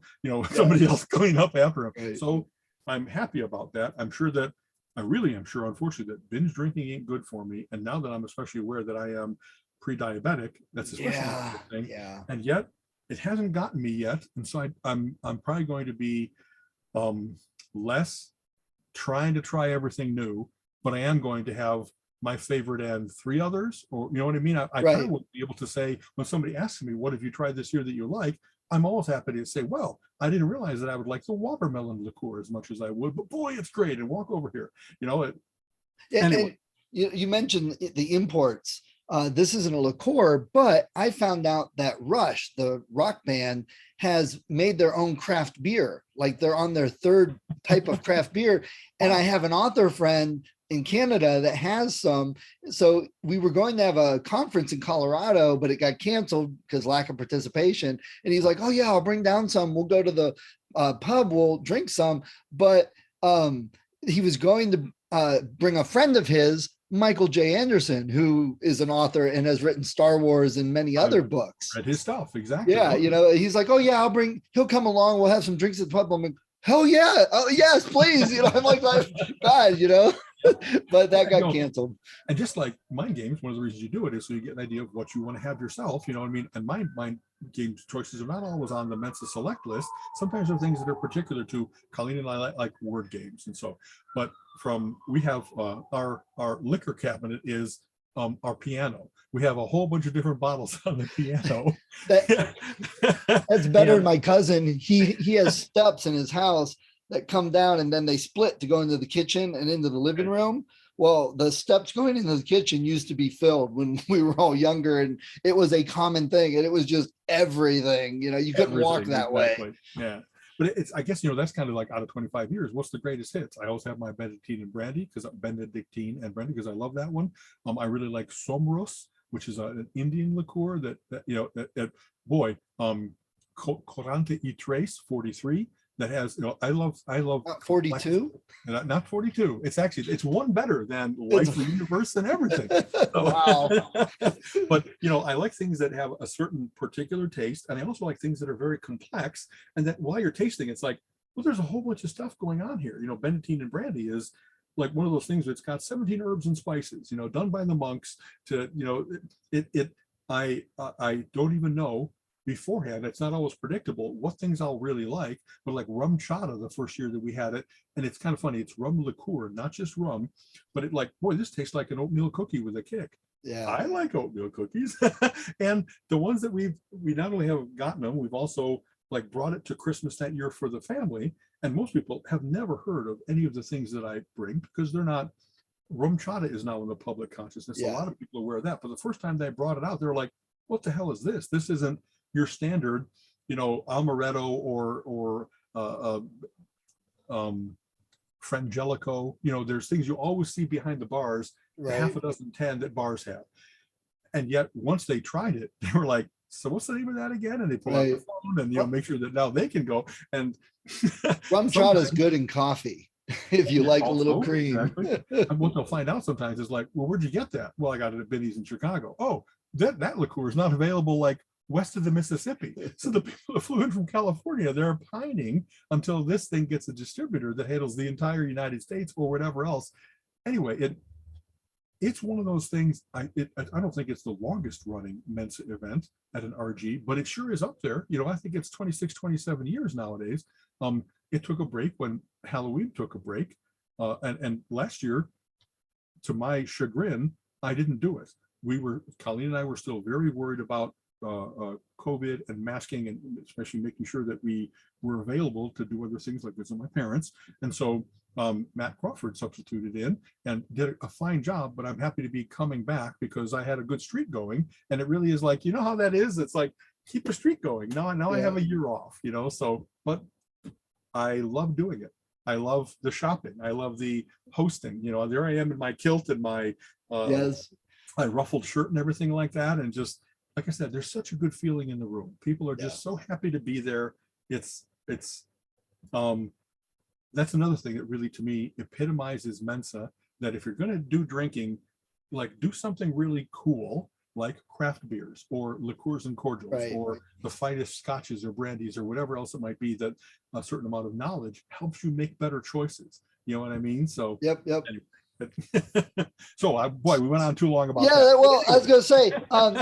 somebody else clean up after him. Right. So I'm happy about that. I really am sure, unfortunately, that binge drinking ain't good for me. And now that I'm especially aware that I am pre-diabetic, that's especially a good thing. Yeah. And yet it hasn't gotten me yet. And so I'm probably going to be less trying to try everything new, but I am going to have my favorite and 3 others, or you know what I mean? I kind of will be able to say, when somebody asks me, what have you tried this year that you like? I'm always happy to say, well, I didn't realize that I would like the watermelon liqueur as much as I would, but boy, it's great. And walk over here, Anyway. And you mentioned the imports. This isn't a liqueur, but I found out that Rush, the rock band, has made their own craft beer. Like they're on their 3rd type of craft beer. And I have an author friend in Canada that has some. So we were going to have a conference in Colorado, but it got canceled because lack of participation. And he's like, "Oh yeah, I'll bring down some. We'll go to the pub. We'll drink some." But he was going to bring a friend of his, Michael J. Anderson, who is an author and has written Star Wars and many other books. Read his stuff, exactly. Yeah, he's like, "Oh yeah, he'll come along. We'll have some drinks at the pub." I'm like, "Hell yeah, oh yes, please." I'm like, God, but that got canceled. And just like mind games, one of the reasons you do it is so you get an idea of what you want to have yourself. You know what I mean? And my mind games choices are not always on the Mensa select list. Sometimes there are things that are particular to Colleen and I like word games. And so, but we have our liquor cabinet is our piano. We have a whole bunch of different bottles on the piano. That's better than my cousin. He has steps in his house that come down and then they split to go into the kitchen and into the living room. Well, the steps going into the kitchen used to be filled when we were all younger, and it was a common thing, and it was just everything. You couldn't walk that way. Yeah. But I guess, that's kind of like out of 25 years, what's the greatest hits? I always have my Benedictine and brandy because I love that one. I really like Somros, which is an Indian liqueur that Corante y Tres 43. That has, I love Not 42. Not 42. It's one better than Life, the Universe, and everything. Wow. But I like things that have a certain particular taste, and I also like things that are very complex. And that while you're tasting, it's like, well, there's a whole bunch of stuff going on here. Benedictine and brandy is like one of those things that's got 17 herbs and spices. Done by the monks. I don't even know beforehand. It's not always predictable what things I'll really like, but like rum chata the first year that we had it, and it's kind of funny, it's rum liqueur, not just rum, but it this tastes like an oatmeal cookie with a kick. Yeah, I like oatmeal cookies. And the ones that we not only have gotten them, we've also brought it to Christmas that year for the family, and most people have never heard of any of the things that I bring because they're not. Rum chata is now in the public consciousness. A lot of people are aware of that, but the first time they brought it out, they were like, what the hell is this? This isn't your standard, Amaretto or Frangelico. There's things you always see behind the bars, right. Half a dozen, 10 that bars have. And yet once they tried it, they were like, so what's the name of that again? And they pull out the phone and make sure that now they can go. And rum chata is good in coffee if you like a little cream. Exactly. And what they'll find out sometimes is like, well, where'd you get that? Well, I got it at Binny's in Chicago. Oh, that liqueur is not available west of the Mississippi. So the people that flew in from California, they're pining until this thing gets a distributor that handles the entire United States or whatever else. Anyway, it's one of those things. I don't think it's the longest running Mensa event at an RG, but it sure is up there. I think it's 26, 27 years nowadays. It took a break when Halloween took a break. And last year, to my chagrin, I didn't do it. Colleen and I were still very worried about COVID and masking, and especially making sure that we were available to do other things like visit my parents. And so Matt Crawford substituted in and did a fine job, but I'm happy to be coming back because I had a good streak going. And it really is like, how that is? It's like, keep a streak going. Now I have a year off, so, but I love doing it. I love the shopping. I love the hosting. There I am in my kilt and my my ruffled shirt and everything like that. And just, like I said, there's such a good feeling in the room. People are just so happy to be there. It's that's another thing that really, to me, epitomizes Mensa, that if you're going to do drinking, do something really cool, like craft beers or liqueurs and cordials, right, or the finest scotches or brandies or whatever else it might be, that a certain amount of knowledge helps you make better choices. You know what I mean? So yep. Anyway. So we went on too long about that. Well, I was going to say,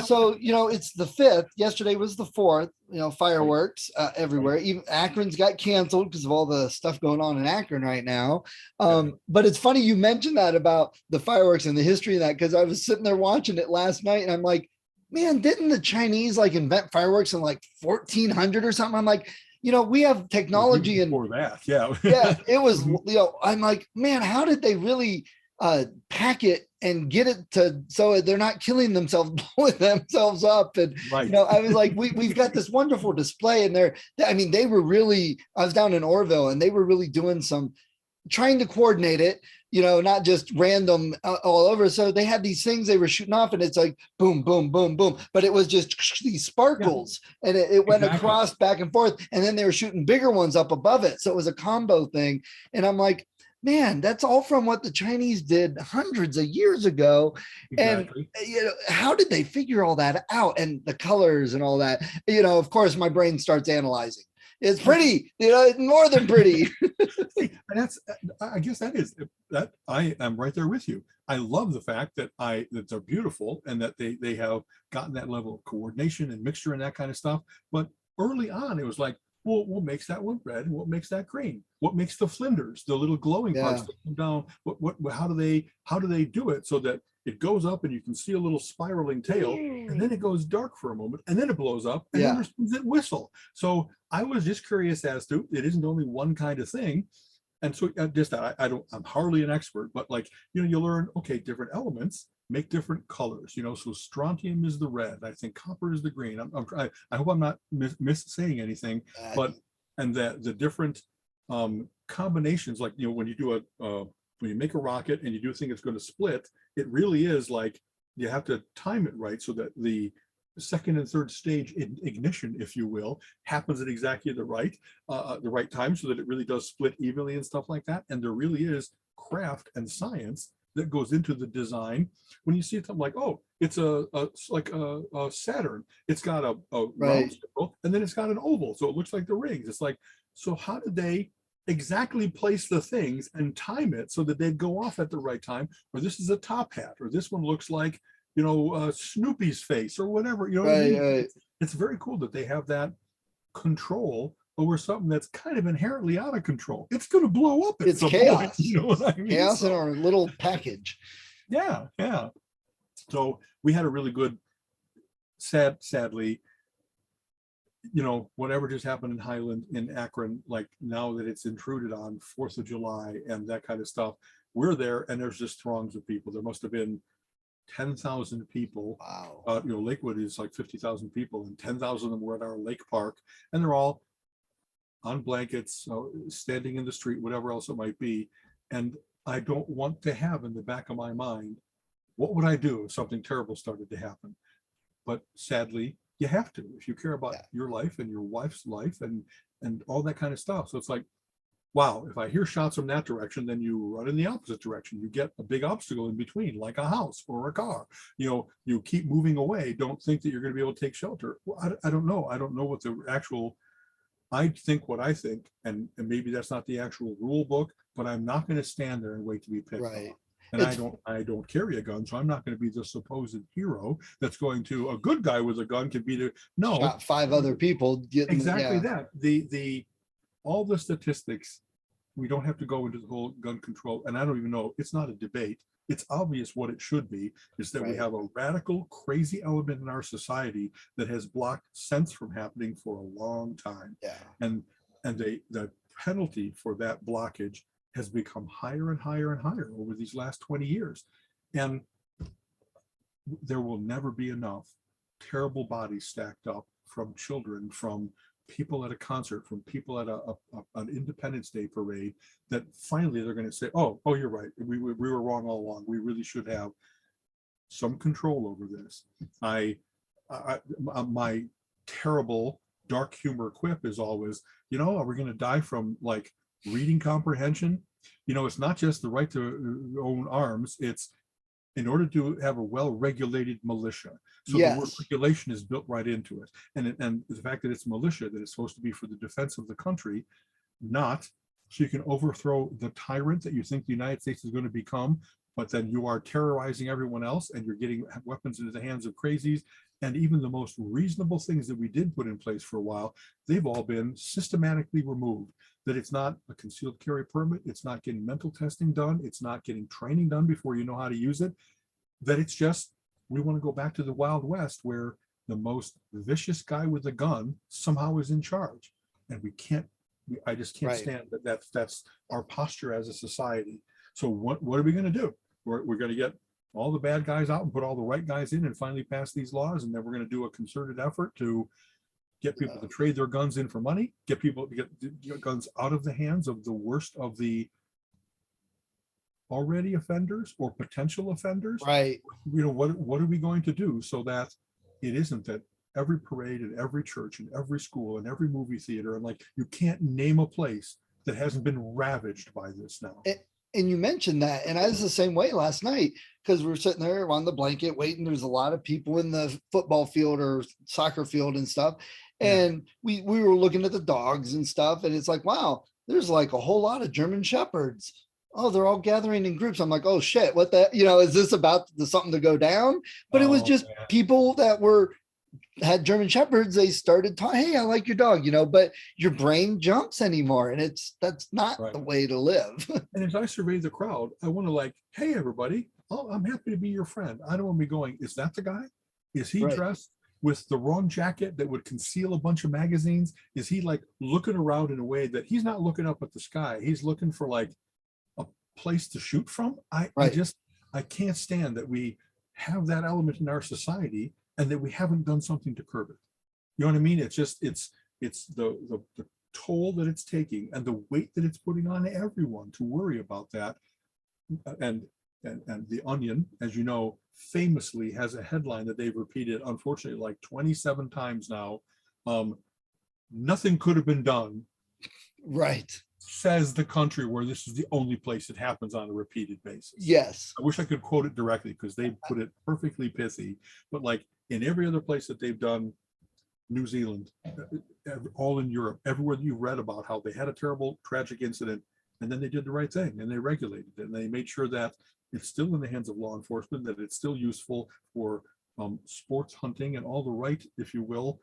so it's the 5th. Yesterday was the 4th. Fireworks everywhere. Even Akron's got canceled because of all the stuff going on in Akron right now. But it's funny you mentioned that about the fireworks and the history of that, because I was sitting there watching it last night and I'm like, man, didn't the Chinese invent fireworks in 1400 or something? I'm like, we have technology and before that, it was. I'm like, man, how did they really pack it and get it to so they're not killing themselves, blowing themselves up? And right. I was like, we've got this wonderful display, and they were really. I was down in Orville, and they were really doing some trying to coordinate it, not just random all over. So they had these things they were shooting off, and it's like boom, boom, boom, boom. But it was just these sparkles, and it went Exactly. across back and forth. And then they were shooting bigger ones up above it. So it was a combo thing. And I'm like, man, that's all from what the Chinese did hundreds of years ago. Exactly. And how did they figure all that out, and the colors and all that? Of course, my brain starts analyzing. It's pretty, more than pretty. And I guess that I am right there with you. I love the fact that they're beautiful, and that they have gotten that level of coordination and mixture and that kind of stuff. But early on, it was like, well, what makes that one red and what makes that green? What makes the flinders, the little glowing parts that come down? How do they do it so that it goes up and you can see a little spiraling tail, and then it goes dark for a moment, and then it blows up, and then there's that whistle. So I was just curious as to, it isn't only one kind of thing. And so just that, I'm hardly an expert, but like, you learn, okay, different elements make different colors, so strontium is the red. I think copper is the green. I hope I'm not saying anything, but, and the different combinations, like, when you do when you make a rocket and you do think it's going to split, it really is like, you have to time it right so that the second and third stage ignition, if you will, happens at exactly the right time, so that it really does split evenly and stuff like that. And there really is craft and science that goes into the design. When you see something like, oh, it's like a Saturn, it's got a round circle, and then it's got an oval, so it looks like the rings. It's like, so how did they exactly place the things and time it so that they'd go off at the right time? Or this is a top hat, or this one looks like, Snoopy's face, or whatever. It's very cool that they have that control over something that's kind of inherently out of control. It's going to blow up at some chaos. point, you know what I mean? Chaos in our little package. Yeah. So we had a really good, sadly, whatever just happened in Highland, in Akron, like, now that it's intruded on 4th of July and that kind of stuff, we're there, and there's just throngs of people. There must have been 10,000 people. Wow. Lakewood is like 50,000 people, and 10,000 of them were at our lake park, and they're all on blankets, standing in the street, whatever else it might be. And I don't want to have in the back of my mind, what would I do if something terrible started to happen? But sadly, you have to, if you care about your life and your wife's life and all that kind of stuff. So it's like, wow, if I hear shots from that direction, then you run in the opposite direction. You get a big obstacle in between, like a house or a car. You keep moving away. Don't think that you're going to be able to take shelter. Well, I don't know. I don't know what the actual, I think what I think, and maybe that's not the actual rule book, but I'm not going to stand there and wait to be picked Right. up. And I don't carry a gun, so I'm not going to be the supposed hero that's going to, a good guy with a gun could be shot 5 other people. Exactly that. The all the statistics, we don't have to go into the whole gun control, and I don't even know, it's not a debate. It's obvious what it should be, is that we have a radical, crazy element in our society that has blocked sense from happening for a long time. Yeah. And the penalty for that blockage has become higher and higher and higher over these last 20 years. And there will never be enough terrible bodies stacked up from children, from people at a concert, from people at an Independence Day parade, that finally they're going to say, oh, you're right. We were wrong all along. We really should have some control over this. My terrible dark humor quip is always, are we going to die from like reading comprehension? It's not just the right to own arms. It's in order to have a well-regulated militia. So the word regulation is built right into it. And the fact that it's militia, that it's supposed to be for the defense of the country, not so you can overthrow the tyrant that you think the United States is going to become, but then you are terrorizing everyone else, and you're getting weapons into the hands of crazies. And even the most reasonable things that we did put in place for a while, they've all been systematically removed. That it's not a concealed carry permit, it's not getting mental testing done, it's not getting training done before you know how to use it. That it's just, we want to go back to the Wild West, where the most vicious guy with a gun somehow is in charge. And I just can't stand that. That's our posture as a society. So what are we going to do? We're going to get all the bad guys out and put all the right guys in and finally pass these laws, and then we're going to do a concerted effort to get people to trade their guns in for money, get people to get guns out of the hands of the worst of the already offenders or potential offenders. Right. What are we going to do so that it isn't that every parade and every church and every school and every movie theater, and like, you can't name a place that hasn't been ravaged by this now. And you mentioned that, and I was the same way last night, because we were sitting there on the blanket waiting. There's a lot of people in the football field or soccer field and stuff. And we were looking at the dogs and stuff. And it's like, wow, there's like a whole lot of German Shepherds. Oh, they're all gathering in groups. I'm like, oh shit, what the, is this about something to go down? But it was just people that had German Shepherds. They started talking, hey, I like your dog, but your brain jumps anymore. And that's not the way to live. And as I survey the crowd, I want to like, hey, everybody, I'm happy to be your friend. I don't want to be going, is that the guy? Is he dressed with the wrong jacket that would conceal a bunch of magazines? Is he like looking around in a way that he's not looking up at the sky? He's looking for like a place to shoot from. I can't stand that we have that element in our society and that we haven't done something to curb it. You know what I mean? It's just, it's the toll that it's taking and the weight that it's putting on everyone to worry about that. And the Onion, as you know, famously has a headline that they've repeated, unfortunately, like 27 times now. Nothing could have been done. Right. Says the country where this is the only place it happens on a repeated basis. Yes. I wish I could quote it directly because they put it perfectly pithy, but like in every other place that they've done, New Zealand, all in Europe, everywhere that you've read about how they had a terrible, tragic incident, and then they did the right thing and they regulated it and they made sure that it's still in the hands of law enforcement, that it's still useful for sports hunting and all the right, if you will,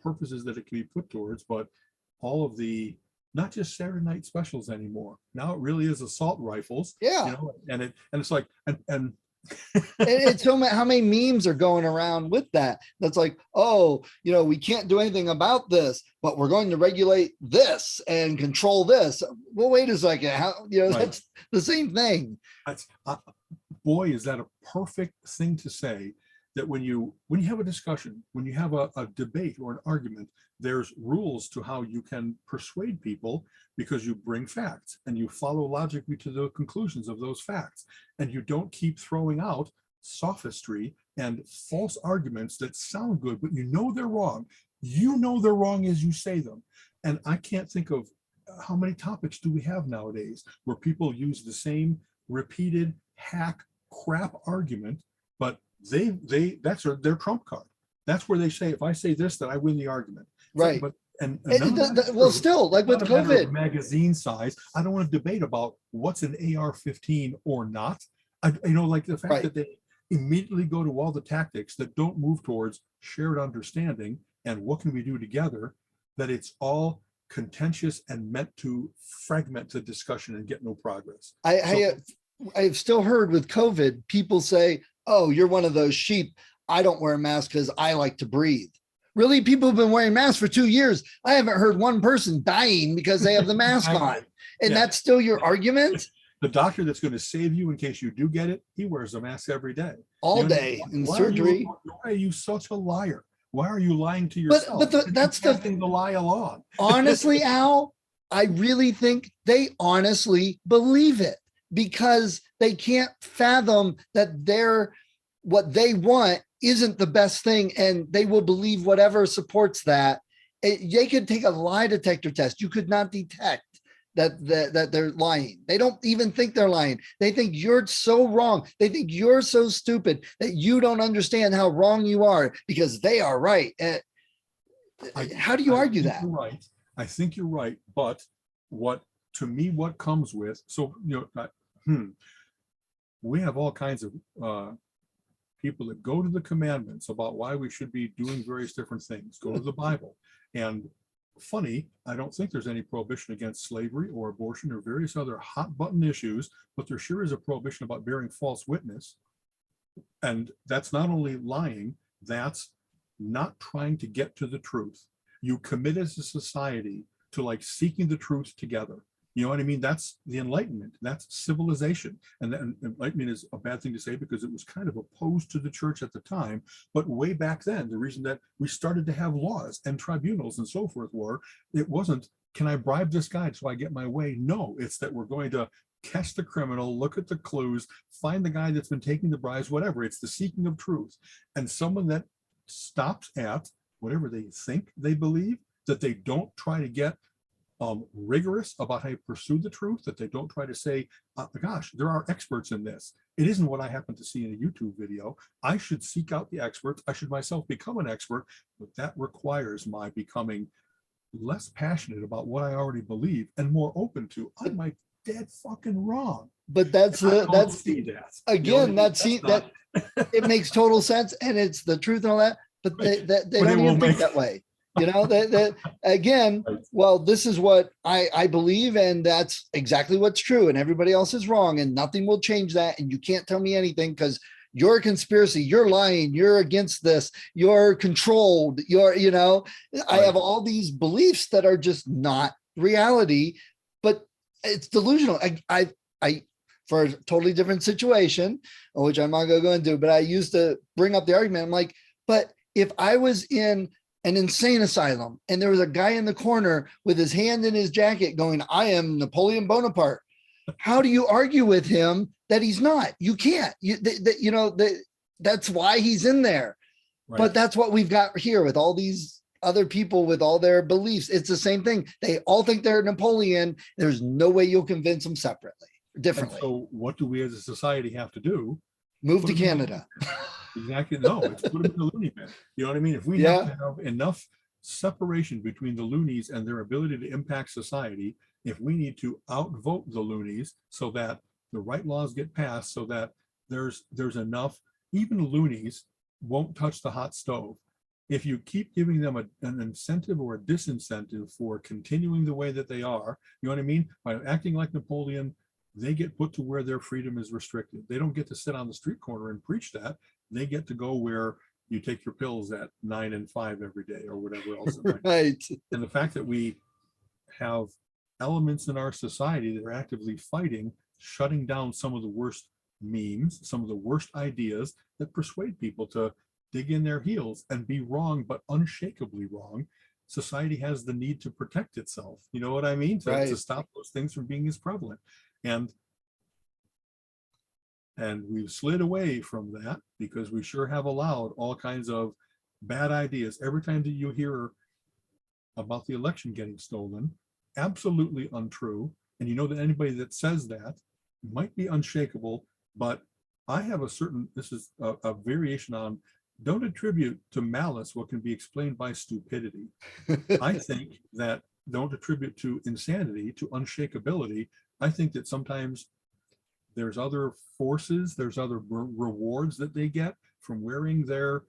purposes that it can be put towards, but all of the, not just Saturday night specials anymore. Now it really is assault rifles. Yeah. And it's like, and it's so many, how many memes are going around with that? That's like, oh, we can't do anything about this, but we're going to regulate this and control this. Well, wait a second. How, that's the same thing. That's boy, is that a perfect thing to say, that when you have a discussion, when you have a debate or an argument, there's rules to how you can persuade people because you bring facts and you follow logically to the conclusions of those facts. And you don't keep throwing out sophistry and false arguments that sound good, but they're wrong. They're wrong as you say them. And I can't think of how many topics do we have nowadays where people use the same repeated hack crap argument, but that's their trump card. That's where they say, if I say this, then I win the argument. Right. But still, like with COVID magazine size, I don't want to debate about what's an AR-15 or not. Like the fact that they immediately go to all the tactics that don't move towards shared understanding and what can we do together, that it's all contentious and meant to fragment the discussion and get no progress. I've still heard with COVID, people say, oh, you're one of those sheep. I don't wear a mask because I like to breathe. Really, people have been wearing masks for 2 years. I haven't heard one person dying because they have the mask on. And that's still your argument? The doctor that's going to save you in case you do get it, he wears a mask every day. All day in surgery. Why are you such a liar? Why are you lying to yourself? But that's the lie along. Honestly, Al, I really think they honestly believe it because they can't fathom that what they want isn't the best thing, and they will believe whatever supports that. They could take a lie detector test. You could not detect that they're lying. They don't even think they're lying. They think you're so wrong. They think you're so stupid that you don't understand how wrong you are because they are right. How do you argue that? You're right. I think you're right. But what comes with, we have all kinds of people that go to the commandments about why we should be doing various different things, go to the Bible. And funny, I don't think there's any prohibition against slavery or abortion or various other hot button issues, but there sure is a prohibition about bearing false witness. And that's not only lying, that's not trying to get to the truth. You commit as a society to like seeking the truth together. You know what I mean? That's the Enlightenment. That's civilization. And Enlightenment is a bad thing to say because it was kind of opposed to the church at the time. But way back then, the reason that we started to have laws and tribunals and so forth it wasn't, can I bribe this guy so I get my way? No, it's that we're going to catch the criminal, look at the clues, find the guy that's been taking the bribes, whatever. It's the seeking of truth. And someone that stops at whatever they think they believe, that they don't try to get rigorous about how you pursue the truth, that they don't try to say, gosh, there are experts in this. It isn't what I happen to see in a YouTube video. I should seek out the experts. I should myself become an expert, but that requires my becoming less passionate about what I already believe and more open to, I might be dead fucking wrong. But that's that's see that. Again, you know, that it makes total sense, and it's the truth and all that. But they don't even think that way. You know, that again, well, this is what I believe, and that's exactly what's true, and everybody else is wrong, and nothing will change that, and you can't tell me anything because you're a conspiracy, you're lying, you're against this, you're controlled, you know, I have all these beliefs that are just not reality, but it's delusional. I for a totally different situation, which I'm not going to go into, but I used to bring up the argument. I'm like, but if I was in an insane asylum and there was a guy in the corner with his hand in his jacket going, I am Napoleon Bonaparte, how do you argue with him that he's not? You can't. That's why he's in there. Right. But that's what we've got here with all these other people with all their beliefs. It's the same thing. They all think they're Napoleon. There's no way you'll convince them separately, differently. And so what do we as a society have to do? Move to Canada. Exactly. No, it's put them in the loony bin. You know what I mean? If we have to have enough separation between the loonies and their ability to impact society, if we need to outvote the loonies so that the right laws get passed, so that there's enough, even loonies won't touch the hot stove. If you keep giving them an incentive or a disincentive for continuing the way that they are, you know what I mean? By acting like Napoleon, they get put to where their freedom is restricted. They don't get to sit on the street corner and preach that. They get to go where you take your pills at 9 and 5 every day or whatever else. Right. And the fact that we have elements in our society that are actively fighting, shutting down some of the worst memes, some of the worst ideas that persuade people to dig in their heels and be wrong, but unshakably wrong. Society has the need to protect itself. You know what I mean? To stop those things from being as prevalent. And we've slid away from that because we sure have allowed all kinds of bad ideas. Every time that you hear about the election getting stolen, absolutely untrue. And you know that anybody that says that might be unshakable, but I have a certain, this is a variation on, don't attribute to malice what can be explained by stupidity. I think that don't attribute to insanity, to unshakability. I think that sometimes there's other forces, there's other rewards that they get from wearing their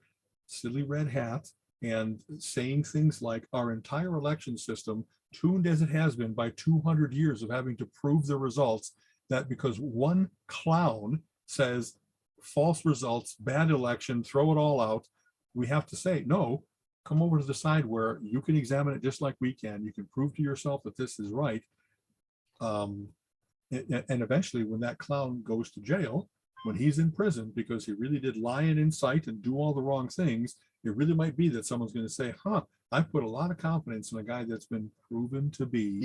silly red hat and saying things like our entire election system, tuned as it has been by 200 years of having to prove the results, that because one clown says false results, bad election, throw it all out, we have to say, no, come over to the side where you can examine it just like we can. You can prove to yourself that this is right. And eventually when that clown goes to jail, when he's in prison because he really did lie and incite and do all the wrong things, it really might be that someone's going to say, I put a lot of confidence in a guy that's been proven to be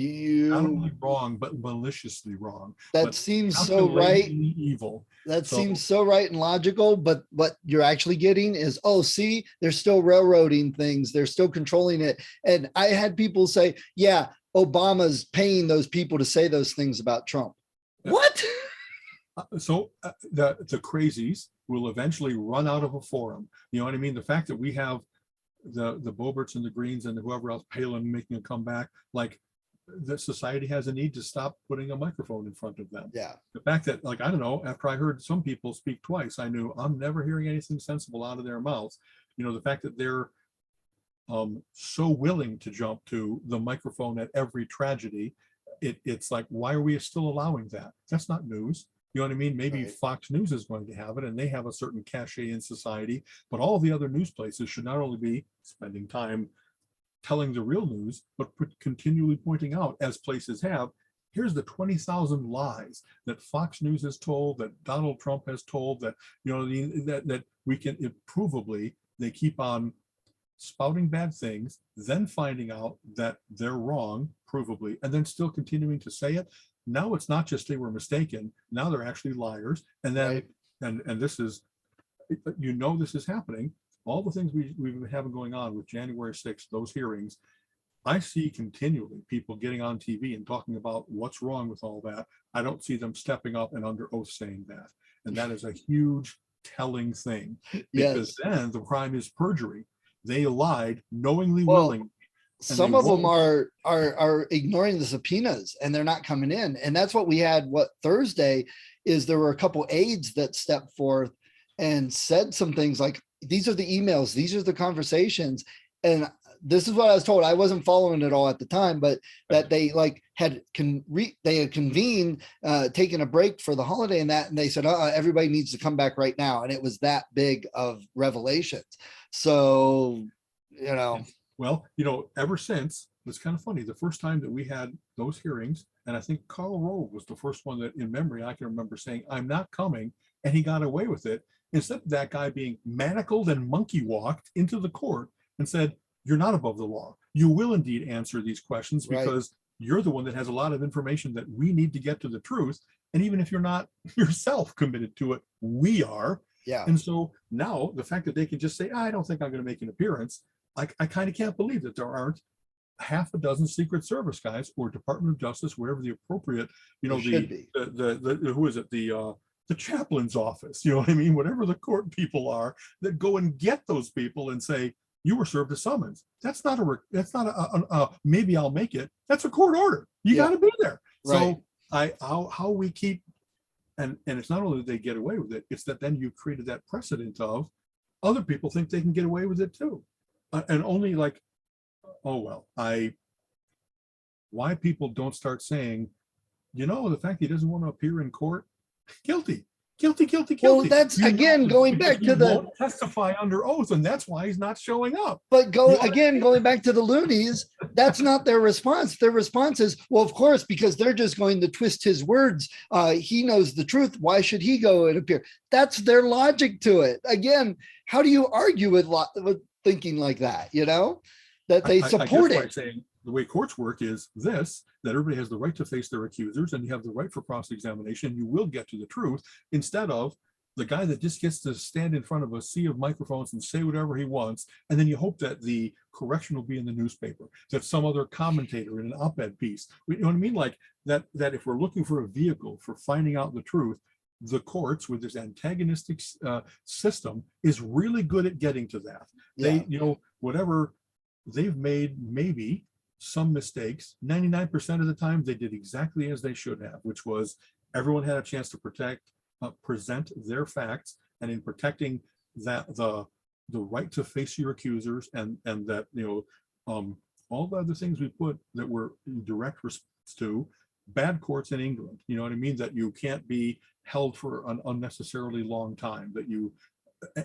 not only wrong, but maliciously wrong. That seems so right. Evil. That seems so right and logical, but what you're actually getting is, oh, see, they're still railroading things. They're still controlling it. And I had people say, yeah, Obama's paying those people to say those things about Trump. What? So the crazies will eventually run out of a forum. You know what I mean? The fact that we have the Boberts and the Greens and whoever else, Palin making a comeback, like the society has a need to stop putting a microphone in front of them. Yeah. The fact that, like, I don't know, after I heard some people speak twice, I knew I'm never hearing anything sensible out of their mouths. You know, the fact that they're so willing to jump to the microphone at every tragedy, it's like, why are we still allowing that? That's not news. You know what I mean? Maybe Fox News is going to have it and they have a certain cachet in society, but all the other news places should not only be spending time telling the real news, but continually pointing out, as places have, here's the 20,000 lies that Fox News has told, that Donald Trump has told, that, you know, that we can provably, they keep on spouting bad things, then finding out that they're wrong, provably, and then still continuing to say it. Now it's not just they were mistaken. Now they're actually liars. And then, Right. and this is, you know, this is happening. All the things we've been having going on with January 6th, those hearings, I see continually people getting on TV and talking about what's wrong with all that. I don't see them stepping up and under oath saying that. And that is a huge telling thing, because Yes. then the crime is perjury. They lied knowingly, Well, willingly, and they some of them won't. are ignoring the subpoenas and they're not coming in. And that's what we had. What Thursday is, there were a couple aides that stepped forth and said some things like, these are the emails, these are the conversations. And this is what I was told. I wasn't following it all at the time, but that they like they had convened, taken a break for the holiday and that, and they said, everybody needs to come back right now. And it was that big of revelations. So, you know, Well, you know, ever since, it's kind of funny. The first time that we had those hearings, and I think Karl Rove was the first one that in memory I can remember saying, I'm not coming, and he got away with it. Instead of that guy being manacled and monkey walked into the court and said, you're not above the law. You will indeed answer these questions right. because you're the one that has a lot of information that we need to get to the truth. And even if you're not yourself committed to it, we are. Yeah. And so now the fact that they can just say, I don't think I'm going to make an appearance. I kind of can't believe that there aren't half a dozen Secret Service guys or Department of Justice, wherever the appropriate, you know, the who is it, the chaplain's office, you know what I mean, whatever the court people are, that go and get those people and say, you were served a summons. That's not a maybe I'll make it. That's a court order. You got to be there. Right. So how we keep, and it's not only that they get away with it, it's that then you created that precedent of other people think they can get away with it too. And only like, oh, well, why people don't start saying, you know, the fact he doesn't want to appear in court, guilty. Well, that's again going back to the testify under oath, and that's why he's not showing up. But going back to the loonies, that's not their response. Their response is, well, of course, because they're just going to twist his words. He knows the truth. Why should he go and appear? That's their logic to it. Again, how do you argue with thinking like that? You know, that they support it. Saying the way courts work is this, that everybody has the right to face their accusers and you have the right for cross-examination. You will get to the truth, instead of the guy that just gets to stand in front of a sea of microphones and say whatever he wants. And then you hope that the correction will be in the newspaper, that some other commentator in an op-ed piece, you know what I mean? Like that if we're looking for a vehicle for finding out the truth, the courts with this antagonistic system is really good at getting to that. They, you know, whatever they've made, maybe some mistakes, 99% of the time they did exactly as they should have, which was everyone had a chance to present their facts, and in protecting that the right to face your accusers, and that, you know, all the other things we put that were in direct response to bad courts in England, you know what I mean, that you can't be held for an unnecessarily long time, that you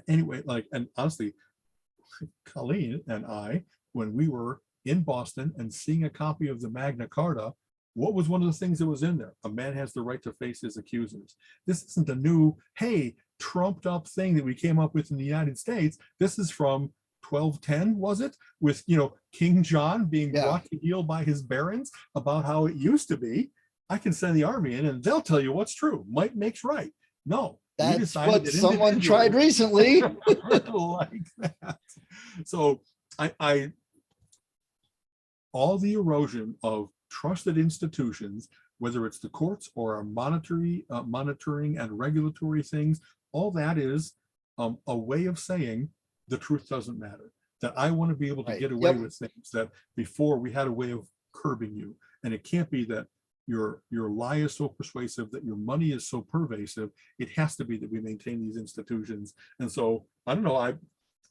anyway, like, and honestly, Colleen and I, when we were in Boston and seeing a copy of the Magna Carta, what was one of the things that was in there? A man has the right to face his accusers. This isn't a new, hey, trumped up thing that we came up with in the United States. This is from 1210, was it? With, you know, King John being brought to heel by his barons about how it used to be. I can send the army in and they'll tell you what's true. Might makes right. No, that's what someone tried recently. Like that. So I all the erosion of trusted institutions, whether it's the courts or our monitoring and regulatory things, all that is a way of saying the truth doesn't matter. That I want to be able to get away with things that before we had a way of curbing you. And it can't be that your lie is so persuasive, that your money is so pervasive. It has to be that we maintain these institutions. And so I don't know,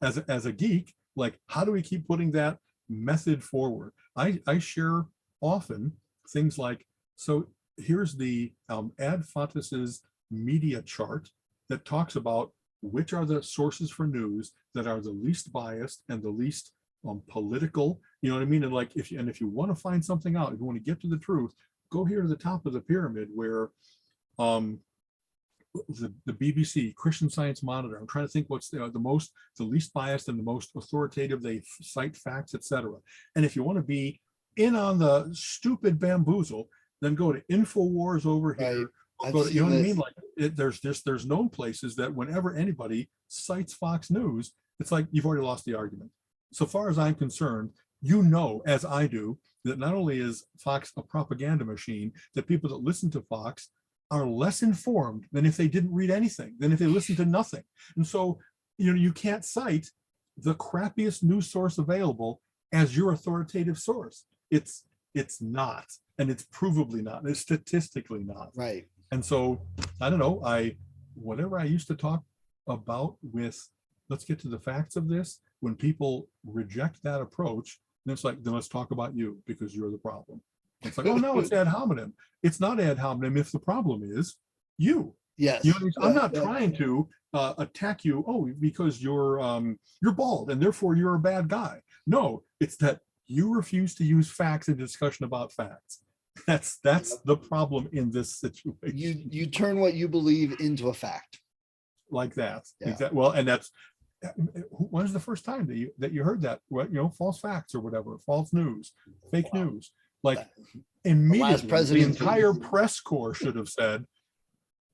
as a geek, like, how do we keep putting that method forward? I share often things like, so here's the Ad Fontes' media chart that talks about which are the sources for news that are the least biased and the least political, you know what I mean? And like, if you want to find something out, if you want to get to the truth, go here to the top of the pyramid where the BBC, Christian Science Monitor, I'm trying to think what's the least biased and the most authoritative, they cite facts, etc. And if you want to be in on the stupid bamboozle, then go to InfoWars over Right. here. Or I've go to, you know seen what I this. mean? Like there's known places that whenever anybody cites Fox News, it's like you've already lost the argument. So far as I'm concerned, you know, as I do, that not only is Fox a propaganda machine, that people that listen to Fox are less informed than if they didn't read anything, than if they listened to nothing. And so, you know, you can't cite the crappiest news source available as your authoritative source. It's not, and it's provably not, and it's statistically not. Right. And so, I don't know, whatever I used to talk about with, let's get to the facts of this, when people reject that approach, then it's like, then let's talk about you because you're the problem. It's like, oh no, it's ad hominem. It's not ad hominem if the problem is you. Yes. You know, I'm not trying to attack you, oh, because you're bald and therefore you're a bad guy. No, it's that you refuse to use facts in discussion about facts. That's the problem in this situation. You turn what you believe into a fact. Like that. Yeah. Exactly. Well, and that's, when's the first time that you heard that? What, you know, false facts or whatever, false news, fake news. Like immediately, the president- entire press corps should have said,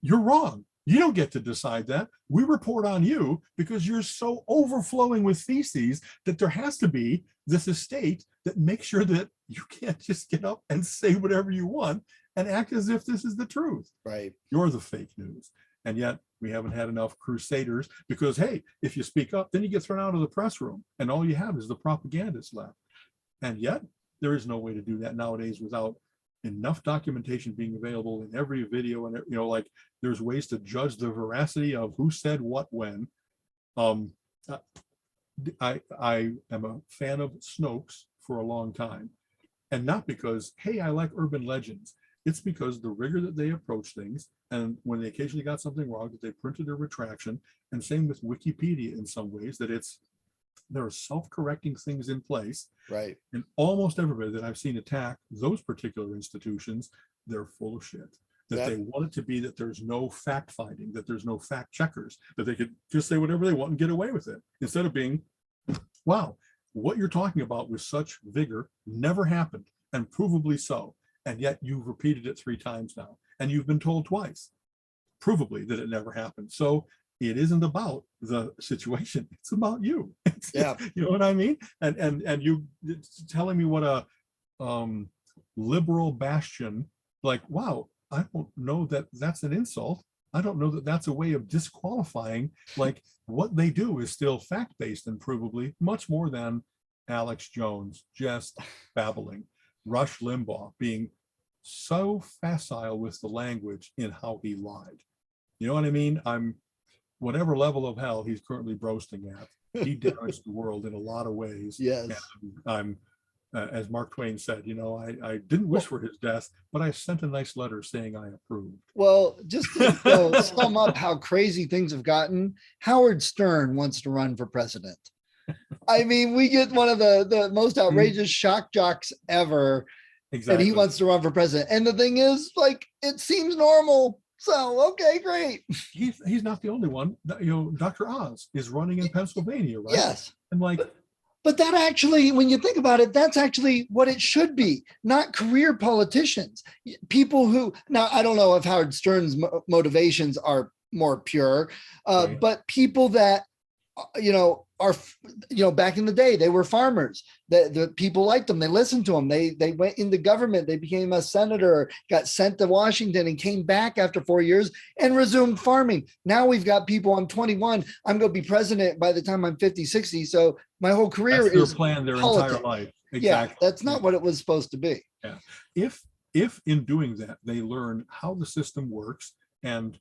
"You're wrong. You don't get to decide that. We report on you because you're so overflowing with feces that there has to be this estate that makes sure that you can't just get up and say whatever you want and act as if this is the truth. Right. You're the fake news." And yet we haven't had enough crusaders because, hey, if you speak up, then you get thrown out of the press room and all you have is the propagandists left. And yet there is no way to do that nowadays without enough documentation being available in every video. And, you know, like there's ways to judge the veracity of who said what when. I am a fan of Snopes for a long time, and not because, hey, I like urban legends. It's because the rigor that they approach things, and when they occasionally got something wrong, that they printed a retraction. And same with Wikipedia in some ways, that there are self-correcting things in place. Right. And almost everybody that I've seen attack those particular institutions, they're full of shit. That they want it to be that there's no fact finding, that there's no fact checkers, that they could just say whatever they want and get away with it. Instead of being, wow, what you're talking about with such vigor never happened, and provably so. And yet you've repeated it 3 times now, and you've been told twice, provably, that it never happened. So it isn't about the situation, it's about you. Yeah. You know what I mean? And you telling me what a liberal bastion, like, wow, I don't know that that's an insult. I don't know that that's a way of disqualifying. Like, what they do is still fact-based and provably much more than Alex Jones just babbling. Rush Limbaugh being so facile with the language in how he lied. You know what I mean? Whatever level of hell he's currently roasting at, he damaged the world in a lot of ways. Yes. And I'm, as Mark Twain said, you know, I didn't wish for his death, but I sent a nice letter saying I approved. Well, just to sum up how crazy things have gotten, Howard Stern wants to run for president. I mean, we get one of the most outrageous shock jocks ever, Exactly. and he wants to run for president. And the thing is, like, it seems normal. So, okay, great. He's not the only one. You know, Dr. Oz is running in Pennsylvania, right? Yes. And like, but that actually, when you think about it, that's actually what it should be, not career politicians. People who, now, I don't know if Howard Stern's motivations are more pure, right. But people that, you know, are, you know, back in the day, they were farmers. The people liked them. They listened to them. They went into government. They became a senator, got sent to Washington, and came back after 4 years and resumed farming. Now we've got people, I'm 21. I'm going to be president by the time I'm 50, 60. So my whole career that's their is plan, their politics. entire life. Exactly. Yeah, that's not what it was supposed to be. Yeah. If in doing that, they learn how the system works and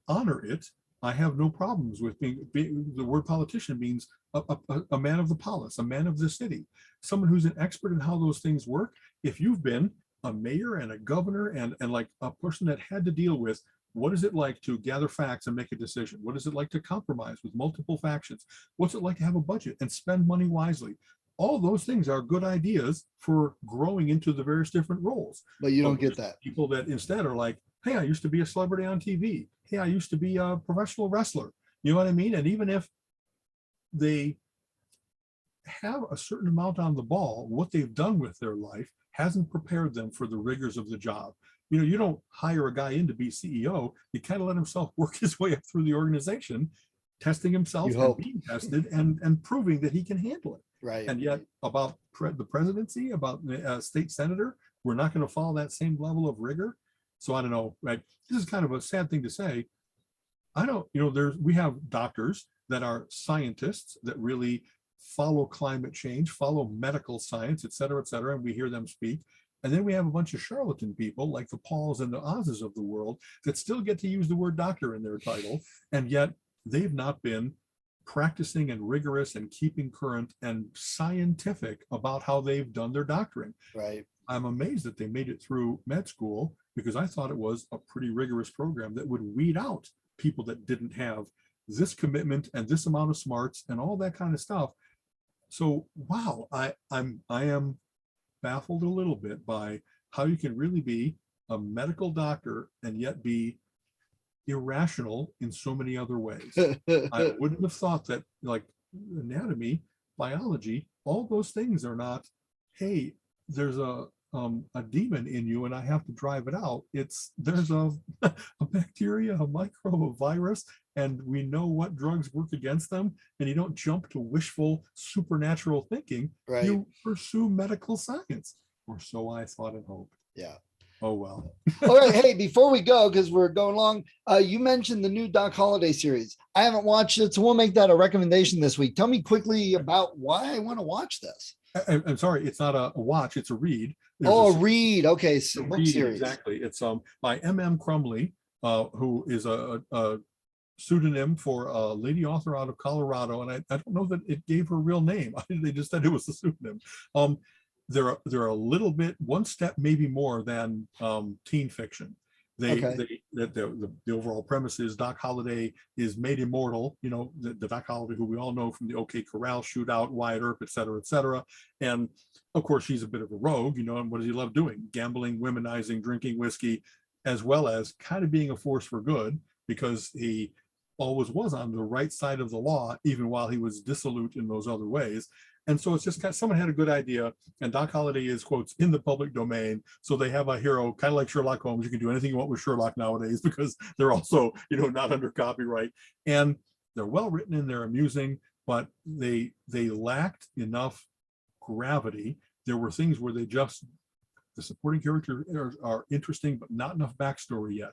honor it, I have no problems with being the word politician means a man of the polis, a man of the city, someone who's an expert in how those things work. If you've been a mayor and a governor and like a person that had to deal with what is it like to gather facts and make a decision? What is it like to compromise with multiple factions? What's it like to have a budget and spend money wisely? All those things are good ideas for growing into the various different roles. But you don't get that. People that instead are like, hey, I used to be a celebrity on TV. Hey, I used to be a professional wrestler. You know what I mean? And even if they have a certain amount on the ball. What they've done with their life hasn't prepared them for the rigors of the job. You don't hire a guy in to be CEO. You kind of let himself work his way up through the organization, testing himself You and hope. being tested and proving that he can handle it. Right. And yet about the presidency, about the state senator, we're not going to follow that same level of rigor. So I don't know, right? This is kind of a sad thing to say. I don't, we have doctors that are scientists that really follow climate change, follow medical science, et cetera, and we hear them speak. And then we have a bunch of charlatan people like the Pauls and the Oz's of the world that still get to use the word doctor in their title, and yet they've not been practicing and rigorous and keeping current and scientific about how they've done their doctoring. Right. I'm amazed that they made it through med school, because I thought it was a pretty rigorous program that would weed out people that didn't have this commitment and this amount of smarts and all that kind of stuff. So wow, I am baffled a little bit by how you can really be a medical doctor and yet be irrational in so many other ways. I wouldn't have thought that, like anatomy, biology, all those things are not, hey, there's a demon in you and I have to drive it out. There's a bacteria, a microbe, a virus, and we know what drugs work against them. And you don't jump to wishful supernatural thinking. Right. You pursue medical science, or so I thought and hoped. Yeah. Oh well. All right. Hey, before we go, because we're going long, you mentioned the new Doc Holliday series. I haven't watched it, so we'll make that a recommendation this week. Tell me quickly about why I want to watch this. I'm sorry, it's not a watch, it's a read. There's a read. Okay, a book read, series. exactly. It's by M.M. Crumley, who is a pseudonym for a lady author out of Colorado, and I don't know that it gave her real name. They just said it was a pseudonym. They're a little bit, one step maybe more than teen fiction. The overall premise is Doc Holliday is made immortal. The Doc Holliday who we all know from the OK Corral shootout, Wyatt Earp, et cetera, and of course he's a bit of a rogue. And what does he love doing? Gambling, womanizing, drinking whiskey, as well as kind of being a force for good, because he always was on the right side of the law, even while he was dissolute in those other ways. And so it's just kind of, someone had a good idea, and Doc Holliday is, quotes, in the public domain. So they have a hero, kind of like Sherlock Holmes. You can do anything you want with Sherlock nowadays, because they're also, not under copyright. And they're well written and they're amusing, but they lacked enough gravity. There were things where the supporting characters are interesting, but not enough backstory yet.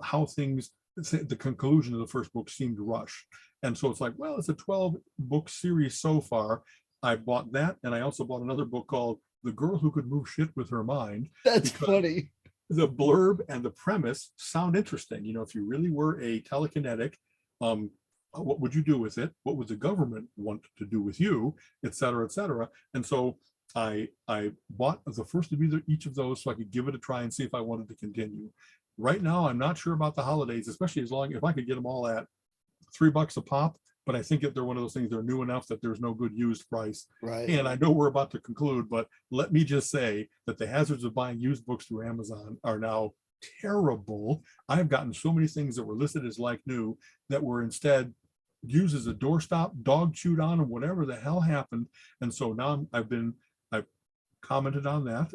How things, the conclusion of the first book seemed rushed. And so it's like, well, it's a 12-book series so far. I bought that, and I also bought another book called The Girl Who Could Move Shit with Her Mind. That's funny. The blurb and the premise sound interesting. If you really were a telekinetic, what would you do with it? What would the government want to do with you, et cetera, et cetera. And so I bought the first of each of those so I could give it a try and see if I wanted to continue. Right now, I'm not sure about the holidays, especially if I could get them all at $3 a pop. But I think that they're one of those things, they're new enough that there's no good used price. Right. And I know we're about to conclude, but let me just say that the hazards of buying used books through Amazon are now terrible. I've gotten so many things that were listed as like new that were instead used as a doorstop, dog chewed on, and whatever the hell happened. And so now I've commented on that,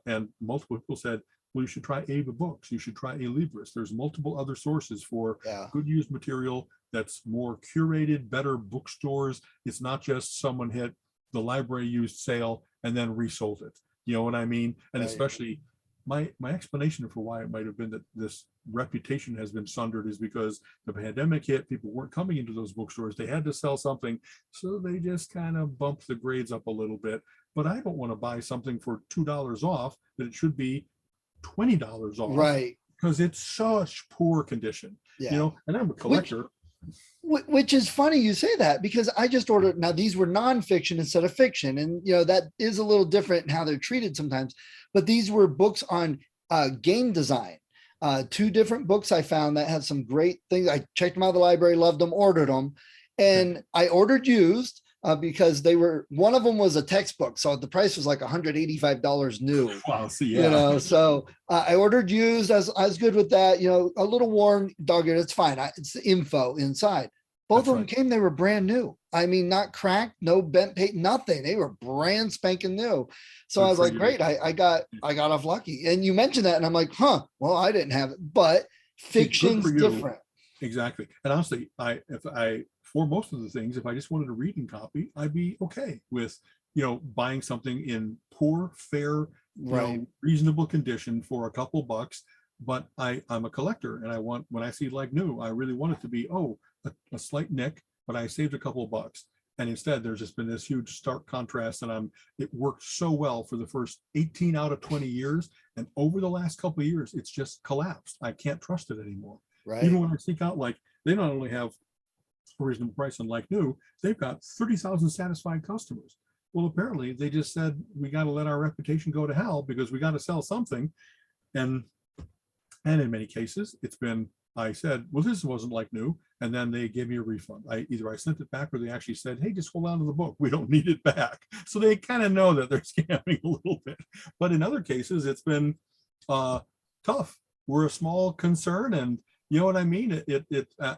and multiple people said, well, you should try Ava Books. You should try A Libris. There's multiple other sources for good used material that's more curated, better bookstores. It's not just someone hit the library used sale and then resold it. You know what I mean? And especially my explanation for why it might have been that this reputation has been sundered is because the pandemic hit, people weren't coming into those bookstores. They had to sell something. So they just kind of bumped the grades up a little bit. But I don't want to buy something for $2 off that it should be $20 off, right? Because it's such poor condition, and I'm a collector. Which is funny you say that, because I just ordered, now these were nonfiction instead of fiction, and that is a little different in how they're treated sometimes, but these were books on game design. 2 different books I found that had some great things. I checked them out of the library, loved them, ordered them, and I ordered used. Because one of them was a textbook, so the price was like $185 new. Wow, so so I ordered used. I was good with that. A little worn, doggone, it's fine. It's the info inside. Both That's of them right. came, they were brand new. I mean, not cracked, no bent paint, nothing. They were brand spanking new. So I Good was for like, you. great, I got off lucky. And you mentioned that, and I'm like, huh, well, I didn't have it, but See, good fiction's for you. different. Exactly. And honestly, for most of the things, if I just wanted a reading copy, I'd be okay with, buying something in poor, fair, Right. reasonable condition for a couple bucks. But I'm a collector, and when I see like new, I really want it to be, a slight nick, but I saved a couple of bucks. And instead, there's just been this huge stark contrast, and it worked so well for the first 18 out of 20 years. And over the last couple of years, it's just collapsed. I can't trust it anymore. Right. Even when I seek out, like, they not only have a reasonable price on like new, they've got 30,000 satisfied customers. Well, apparently they just said, we got to let our reputation go to hell because we got to sell something. And in many cases, it's been, I said, well, this wasn't like new. And then they gave me a refund. Either I sent it back, or they actually said, hey, just hold on to the book. We don't need it back. So they kind of know that they're scamming a little bit. But in other cases, it's been tough. We're a small concern, and you know what I mean?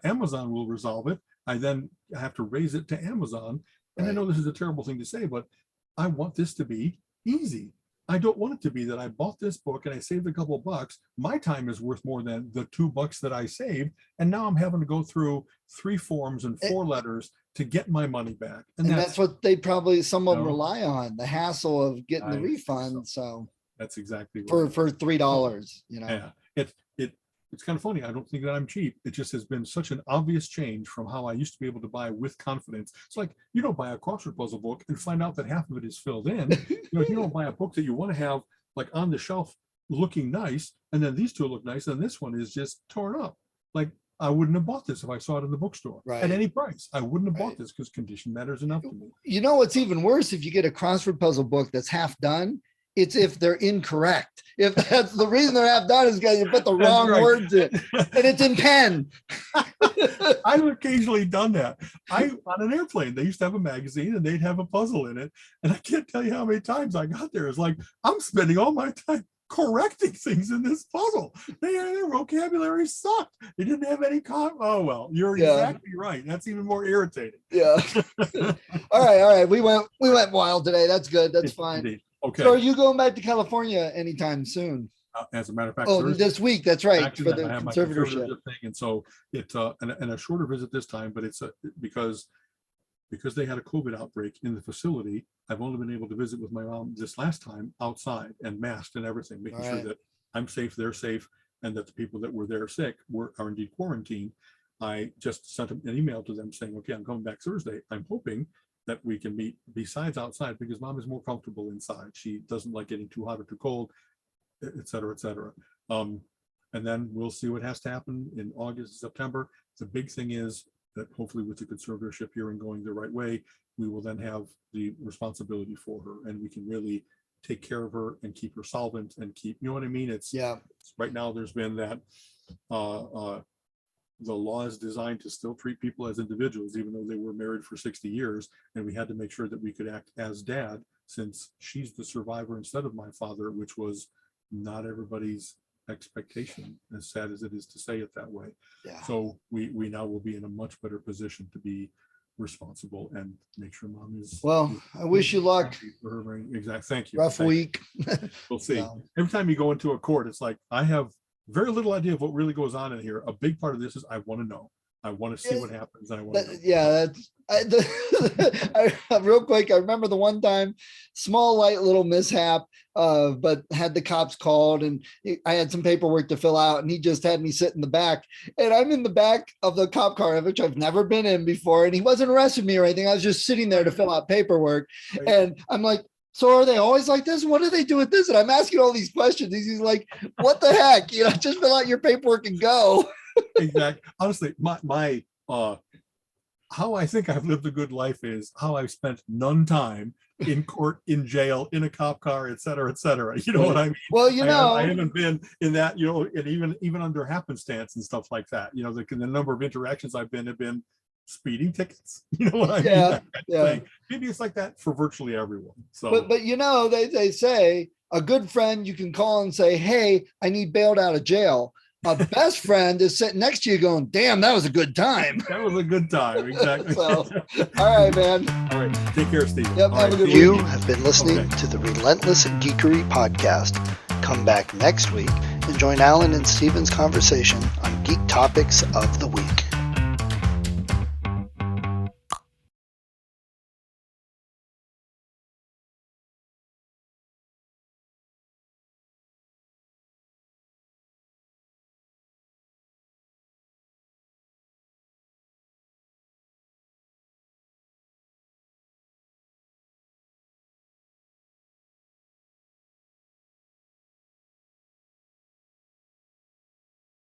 Amazon will resolve it. I then have to raise it to Amazon. And I know this is a terrible thing to say, but I want this to be easy. I don't want it to be that I bought this book and I saved a couple of bucks. My time is worth more than the $2 that I saved. And now I'm having to go through 3 forms and 4 letters to get my money back. And that's what they probably, some of them No. rely on, the hassle of getting the I think refund. So that's exactly for right. $3, Yeah, it's kind of funny. I don't think that I'm cheap. It just has been such an obvious change from how I used to be able to buy with confidence. It's like, you don't buy a crossword puzzle book and find out that half of it is filled in. You don't buy a book that you want to have like on the shelf looking nice, and then these two look nice, and this one is just torn up. Like, I wouldn't have bought this if I saw it in the bookstore at any price. I wouldn't have bought this because condition matters enough to me. You know what's even worse? If you get a crossword puzzle book that's half done, it's if they're incorrect. If that's the reason they're half done is because you put the wrong words in, and it's in pen. I've occasionally done that. On an airplane, they used to have a magazine and they'd have a puzzle in it. And I can't tell you how many times I got there. It's like, I'm spending all my time correcting things in this puzzle. Their vocabulary sucked. They didn't have any oh, well, you're exactly right. That's even more irritating. Yeah. All right. We went wild today. That's good. That's fine. Indeed. Okay. So are you going back to California anytime soon? As a matter of fact, Thursday? This week. That's right. Actually, For the I have my conservatorship thing, and so it and a shorter visit this time, but it's because they had a COVID outbreak in the facility. I've only been able to visit with my mom this last time outside and masked and everything, making sure that I'm safe, they're safe, and that the people that were there sick are indeed quarantined. I just sent an email to them saying, okay, I'm coming back Thursday. I'm hoping that we can meet besides outside because mom is more comfortable inside. She doesn't like getting too hot or too cold, et cetera, et cetera. And then we'll see what has to happen in August, September. The big thing is that hopefully with the conservatorship here and going the right way, we will then have the responsibility for her and we can really take care of her and keep her solvent and keep, you know what I mean? It's right now there's been that the law is designed to still treat people as individuals, even though they were married for 60 years. And we had to make sure that we could act as dad since she's the survivor instead of my father, which was not everybody's expectation, as sad as it is to say it that way. So we now will be in a much better position to be responsible and make sure mom is I wish you luck for her. Exactly. Thank you. Rough week. We'll see. Every time you go into a court, it's like I have very little idea of what really goes on in here. A big part of this is I want to know. I want to see what happens. And I want to know. Real quick, I remember the one time, small, light little mishap, but had the cops called and I had some paperwork to fill out and he just had me sit in the back and I'm in the back of the cop car, which I've never been in before. And he wasn't arresting me or anything. I was just sitting there to fill out paperwork. And I'm like, so are they always like this? What do they do with this? And I'm asking all these questions. He's like, what the heck? Just fill out your paperwork and go. Exactly. Honestly, my how I think I've lived a good life is how I've spent none time in court, in jail, in a cop car, et cetera, et cetera. You know what I mean? Well, I haven't been in that, and even under happenstance and stuff like that. The number of interactions I've been have been speeding tickets. You know what I mean? Maybe it's like that for virtually everyone. So, but they say a good friend you can call and say, hey, I need bailed out of jail. A best friend is sitting next to you going, damn, that was a good time. That was a good time. Exactly. So, all right, man. All right. Take care, Stephen. Yep, All have a right. good You week. have been listening Okay. to the Relentless Geekery podcast. Come back next week and join Alan and Steven's conversation on geek topics of the week.